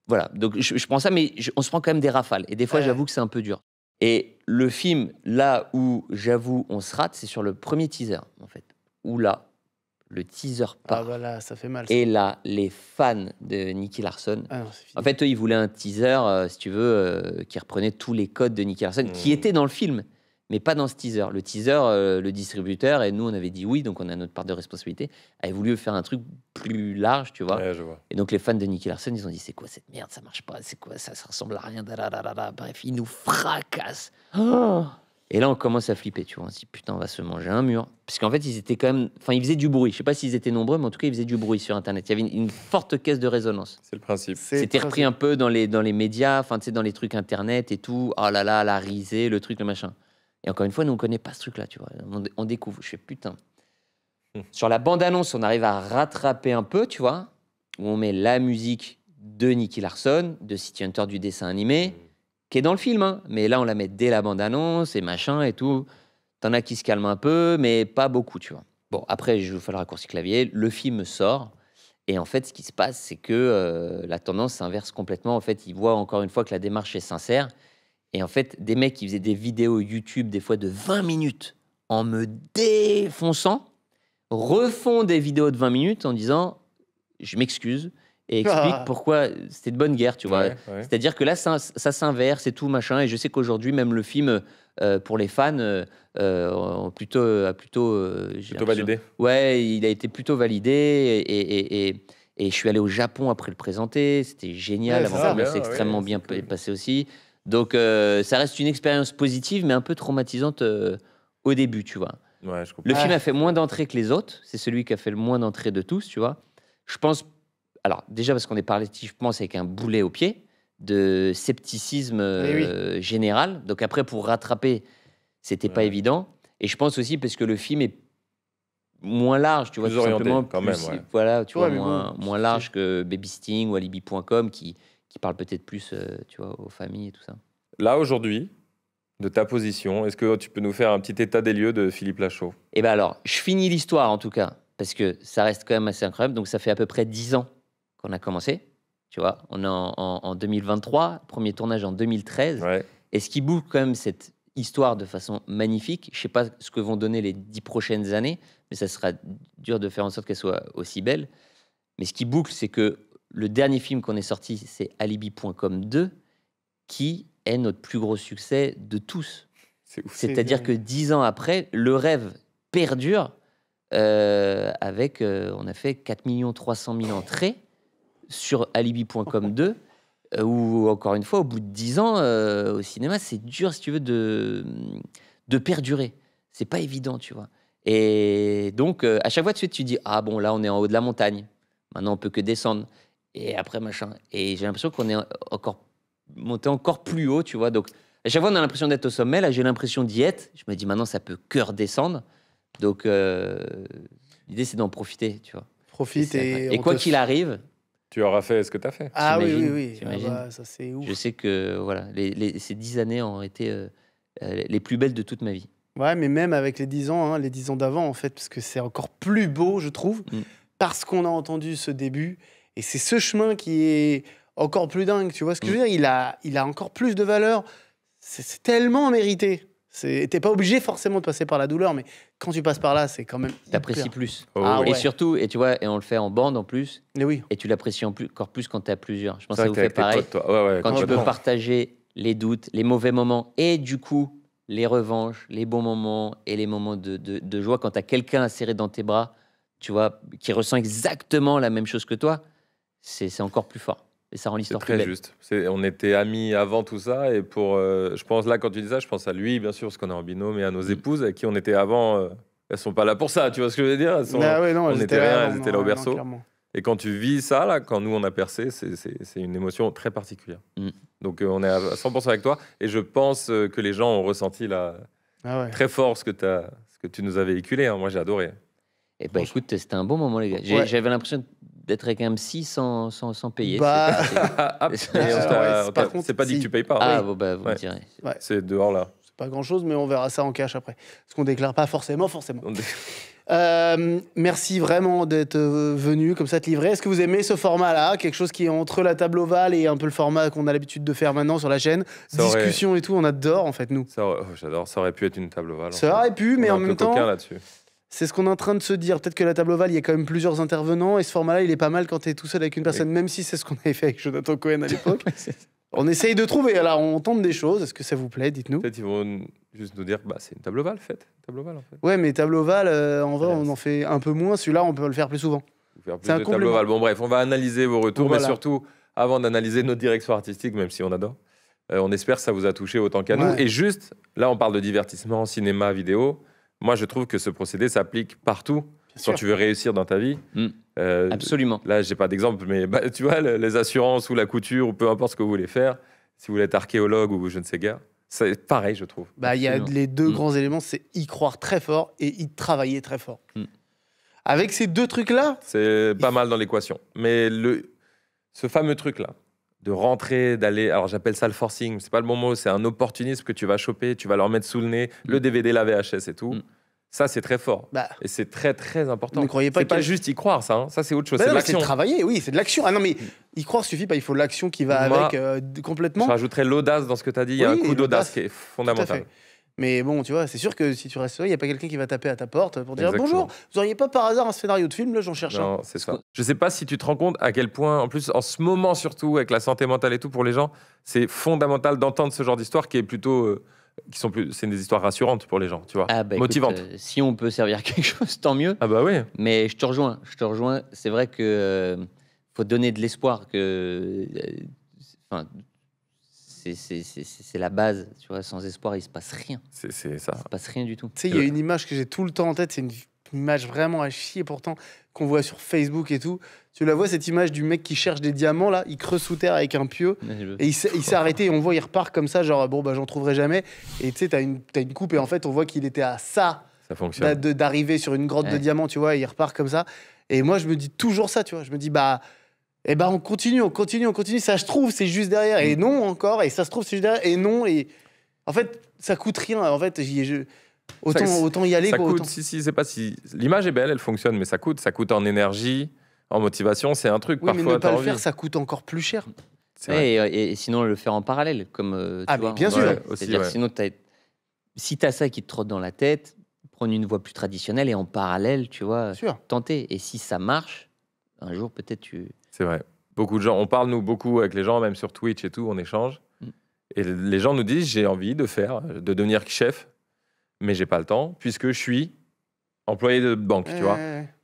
voilà. Donc je prends ça, mais on se prend quand même des rafales. Et des fois, j'avoue que c'est un peu dur. Et le film, là où j'avoue on se rate, c'est sur le premier teaser, en fait. Où là. Le teaser part. Ah voilà, ça fait mal. Et là, les fans de Nicky Larson, en fait, eux, ils voulaient un teaser, si tu veux, qui reprenait tous les codes de Nicky Larson, qui étaient dans le film, mais pas dans ce teaser. Le teaser, le distributeur, et nous, on avait dit oui, donc on a notre part de responsabilité, avait voulu faire un truc plus large, tu vois. Ouais, je vois. Et donc, les fans de Nicky Larson, ils ont dit, c'est quoi cette merde, ça marche pas, c'est quoi ça ressemble à rien, bref, ils nous fracassent. Et là, on commence à flipper, tu vois. On se dit, putain, on va se manger un mur. Parce qu'en fait, ils étaient quand même... Enfin, ils faisaient du bruit. Je sais pas s'ils étaient nombreux, mais en tout cas, ils faisaient du bruit sur Internet. Il y avait une forte caisse de résonance. C'est le principe. C'était repris un peu dans les médias, enfin, tu sais, dans les trucs Internet et tout. Oh là là, la risée, le truc, le machin. Et encore une fois, nous, on connaît pas ce truc-là, tu vois. On découvre. Je fais, putain. Sur la bande-annonce, on arrive à rattraper un peu, tu vois, où on met la musique de Nicky Larson, de City Hunter du dessin animé, qui est dans le film, hein. Mais là, on la met dès la bande-annonce et machin et tout. T'en as qui se calment un peu, mais pas beaucoup, tu vois. Bon, après, je vous fais le raccourci clavier. Le film sort. Et en fait, ce qui se passe, c'est que la tendance s'inverse complètement. En fait, ils voient encore une fois que la démarche est sincère. Et en fait, des mecs qui faisaient des vidéos YouTube, des fois de 20 minutes, en me défonçant, refont des vidéos de 20 minutes en disant « Je m'excuse, et explique pourquoi c'était de bonne guerre, tu vois. Ouais. C'est-à-dire que là, ça s'inverse et tout, machin. Et je sais qu'aujourd'hui, même le film, pour les fans, a plutôt validé. Ouais, il a été plutôt validé. Et je suis allé au Japon après le présenter. C'était génial. Ouais, L'avant-première s'est extrêmement bien passé aussi. Donc, ça reste une expérience positive, mais un peu traumatisante au début, tu vois. Ouais, je comprends. Le film a fait moins d'entrées que les autres. C'est celui qui a fait le moins d'entrées de tous, tu vois. Je pense... Alors, déjà, parce qu'on est parti, je pense, avec un boulet au pied de scepticisme général. Donc après, pour rattraper, c'était pas évident. Et je pense aussi parce que le film est moins large, tu vois, plus tout orienté, simplement. quand Plus, même, voilà, tu vois, mais moins large que Baby Sting ou Alibi.com qui parle peut-être plus, tu vois, aux familles et tout ça. Là, aujourd'hui, de ta position, est-ce que tu peux nous faire un petit état des lieux de Philippe Lachaud? Eh ben alors, je finis l'histoire en tout cas, parce que ça reste quand même assez incroyable. Donc ça fait à peu près 10 ans qu'on a commencé, tu vois. On est en 2023, premier tournage en 2013. Ouais. Et ce qui boucle quand même cette histoire de façon magnifique, je sais pas ce que vont donner les 10 prochaines années, mais ça sera dur de faire en sorte qu'elle soit aussi belle. Mais ce qui boucle, c'est que le dernier film qu'on est sorti, c'est Alibi.com 2, qui est notre plus gros succès de tous. C'est-à-dire que 10 ans après, le rêve perdure avec, on a fait 4 300 000 entrées sur Alibi.com 2, où, encore une fois, au bout de 10 ans, au cinéma, c'est dur, si tu veux, de perdurer. C'est pas évident, tu vois. Et donc, à chaque fois, tu dis, ah bon, là, on est en haut de la montagne. Maintenant, on peut que descendre. Et après, machin. Et j'ai l'impression qu'on est monté encore plus haut, tu vois. Donc, à chaque fois, on a l'impression d'être au sommet. Là, j'ai l'impression d'y être. Je me dis, maintenant, ça peut que redescendre. Donc, l'idée, c'est d'en profiter, tu vois. Profite et quoi qu'il arrive... Tu auras fait ce que tu as fait. Ah oui. Ah bah, ça, c'est ouf. Je sais que voilà, ces 10 années ont été les plus belles de toute ma vie. Ouais, mais même avec les 10 ans, les 10 ans d'avant, en fait, parce que c'est encore plus beau, je trouve, parce qu'on a entendu ce début. Et c'est ce chemin qui est encore plus dingue, tu vois ce que je veux dire, il a encore plus de valeur. C'est tellement mérité. T'es pas obligé forcément de passer par la douleur, mais quand tu passes par là, c'est quand même... T'apprécies plus. Ouais. Et surtout, et tu vois, et on le fait en bande en plus, et tu l'apprécies encore plus quand t'es à plusieurs. Je pense que ça vous fait pareil. Quand tu peux partager les doutes, les mauvais moments, et du coup, les revanches, les bons moments, et les moments de joie, quand t'as quelqu'un à serrer dans tes bras, tu vois, qui ressent exactement la même chose que toi, c'est encore plus fort. Et ça rend l'histoire plus belle. C'est très juste. On était amis avant tout ça. Et je pense, là, quand tu dis ça, je pense à lui, bien sûr, parce qu'on est en binôme, et à nos épouses, avec qui on était avant. Elles sont pas là pour ça, tu vois ce que je veux dire? On était rien, elles étaient là au berceau. Et quand tu vis ça, là, quand nous, on a percé, c'est une émotion très particulière. Donc, on est à 100% avec toi. Et je pense que les gens ont ressenti là, très fort ce que tu nous as véhiculé. Moi, j'ai adoré. Et bah, écoute, c'était un bon moment, les gars. J'avais l'impression d'être avec un psy sans payer. C'est pas dit que tu payes pas. Ah, bon, bah, vous me direz. C'est dehors là. C'est pas grand chose, mais on verra ça en cash après. Parce qu'on déclare pas forcément. Merci vraiment d'être venu comme ça te livrer. Est-ce que vous aimez ce format-là? Quelque chose qui est entre la table ovale et un peu le format qu'on a l'habitude de faire maintenant sur la chaîne. Discussion et tout, on adore en fait, nous. J'adore. Ça aurait pu être une table ovale. Ça aurait pu, mais en même temps. Là-dessus. C'est ce qu'on est en train de se dire. Peut-être que la table ovale, il y a quand même plusieurs intervenants. Et ce format-là, il est pas mal quand tu es tout seul avec une personne, même si c'est ce qu'on avait fait avec Jonathan Cohen à l'époque. On essaye de trouver. Alors, on tente des choses. Est-ce que ça vous plaît? Dites-nous. Peut-être ils vont juste nous dire c'est une table ovale, faites. Table ovale, en fait. Ouais, mais table ovale, en vrai, on en fait un peu moins. Celui-là, on peut le faire plus souvent. C'est un table ovale. Bon, bref, on va analyser vos retours. Mais surtout, avant d'analyser notre direction artistique, même si on adore, on espère que ça vous a touché autant qu'à nous. Et juste, là, on parle de divertissement, cinéma, vidéo. Moi, je trouve que ce procédé s'applique partout quand tu veux réussir dans ta vie. Absolument. Là, j'ai pas d'exemple, mais tu vois, les assurances ou la couture ou peu importe ce que vous voulez faire, si vous voulez être archéologue ou je ne sais guère, c'est pareil, je trouve. Il y a les deux grands éléments, c'est y croire très fort et y travailler très fort. Avec ces deux trucs-là, c'est pas mal dans l'équation. Mais ce fameux truc-là, de rentrer, d'aller... Alors, j'appelle ça le forcing. C'est pas le bon mot. C'est un opportunisme que tu vas choper. Tu vas leur mettre sous le nez le DVD, la VHS et tout. Ça, c'est très fort. Et c'est très, très important. Ne croyez pas c'est pas juste y croire, ça. Hein. Ça, c'est autre chose. C'est de l'action. C'est travailler, oui. C'est de l'action. Ah non, mais y croire suffit pas. Il faut l'action qui va avec complètement. Je rajouterais l'audace dans ce que tu as dit. Il y a un coup d'audace qui est fondamental. Mais bon, tu vois, c'est sûr que si tu restes là, il n'y a pas quelqu'un qui va taper à ta porte pour dire Exactement. bonjour, vous auriez pas par hasard un scénario de film, là j'en cherche un. Non, c'est ça. Je sais pas si tu te rends compte à quel point, en plus, en ce moment surtout, avec la santé mentale et tout, pour les gens, c'est fondamental d'entendre ce genre d'histoire qui est plutôt... c'est des histoires rassurantes pour les gens, tu vois, motivantes. Écoute, si on peut servir à quelque chose, tant mieux. Ah bah oui. Mais je te rejoins. C'est vrai que faut donner de l'espoir que... c'est la base, tu vois. Sans espoir, il se passe rien. C'est ça. Il se passe rien du tout. Tu sais, il y a une image que j'ai tout le temps en tête, c'est une image vraiment à chier pourtant, qu'on voit sur Facebook et tout. Tu la vois, cette image du mec qui cherche des diamants, là, il creuse sous terre avec un pieu, et il s'est arrêté, et on voit, il repart comme ça, genre, bon, bah, j'en trouverai jamais. Et tu sais, t'as une coupe, et en fait, on voit qu'il était à ça d'arriver sur une grotte de diamants, tu vois, et il repart comme ça. Et moi, je me dis toujours ça, tu vois. Je me dis, bah, on continue, ça, je trouve, c'est juste derrière, et non encore, et ça se trouve, c'est juste derrière, et non, et en fait, ça coûte rien, en fait, autant y aller. Ça coûte, c'est pas si... L'image est belle, elle fonctionne, mais ça coûte en énergie, en motivation, c'est un truc, oui, parfois, mais ne pas le faire, ça coûte encore plus cher. Et sinon, le faire en parallèle, comme tu vois, bien sûr. C'est-à-dire, sinon, si t'as ça qui te trotte dans la tête, prendre une voie plus traditionnelle et en parallèle, tu vois, tenter. Et si ça marche, un jour, peut-être tu... C'est vrai. Beaucoup de gens, on parle, nous, beaucoup avec les gens, même sur Twitch et tout, on échange. Et les gens nous disent, j'ai envie de devenir chef, mais j'ai pas le temps, puisque je suis employé de banque, tu vois.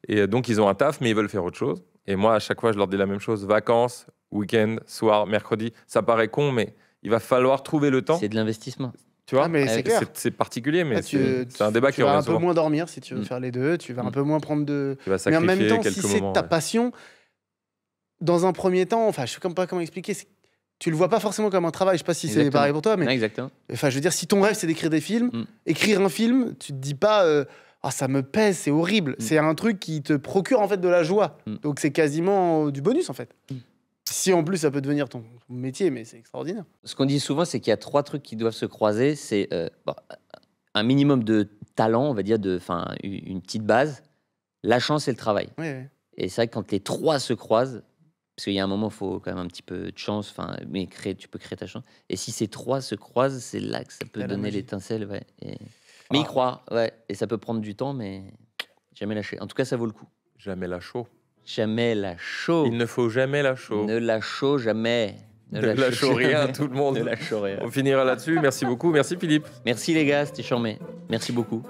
Et donc, ils ont un taf, mais ils veulent faire autre chose. Et moi, à chaque fois, je leur dis la même chose. Vacances, week-end, soir, mercredi. Ça paraît con, mais il va falloir trouver le temps. C'est de l'investissement. Tu vois, mais c'est clair. C'est particulier, mais c'est un débat qui revient souvent. Tu vas un peu moins dormir si tu veux faire les deux. Tu vas un peu moins prendre de... Tu vas sacrifier mais en même temps, quelques si c'est moments, ta passion, dans un premier temps, enfin, je sais pas comment expliquer, tu le vois pas forcément comme un travail. Je sais pas si c'est pareil pour toi, mais exactement. Enfin, je veux dire, si ton rêve c'est d'écrire des films, écrire un film, tu te dis pas ça me pèse, c'est horrible. C'est un truc qui te procure en fait de la joie. Donc c'est quasiment du bonus en fait. Si en plus ça peut devenir ton métier, mais c'est extraordinaire. Ce qu'on dit souvent, c'est qu'il y a 3 trucs qui doivent se croiser. C'est un minimum de talent, on va dire, une petite base, la chance et le travail. Et c'est vrai que quand les 3 se croisent, parce qu'il y a un moment, il faut quand même un petit peu de chance, mais tu peux créer ta chance. Et si ces 3 se croisent, c'est là que ça peut donner l'étincelle. Ouais. Mais y croire, et ça peut prendre du temps, mais jamais lâcher. En tout cas, ça vaut le coup. Jamais lâcher. Jamais lâcher. Il ne faut jamais lâcher. Ne lâche jamais. Ne lâche rien, tout le monde. Ne lâche rien. On finira là-dessus. Merci beaucoup. Merci Philippe. Merci les gars, c'était charmé. Merci beaucoup.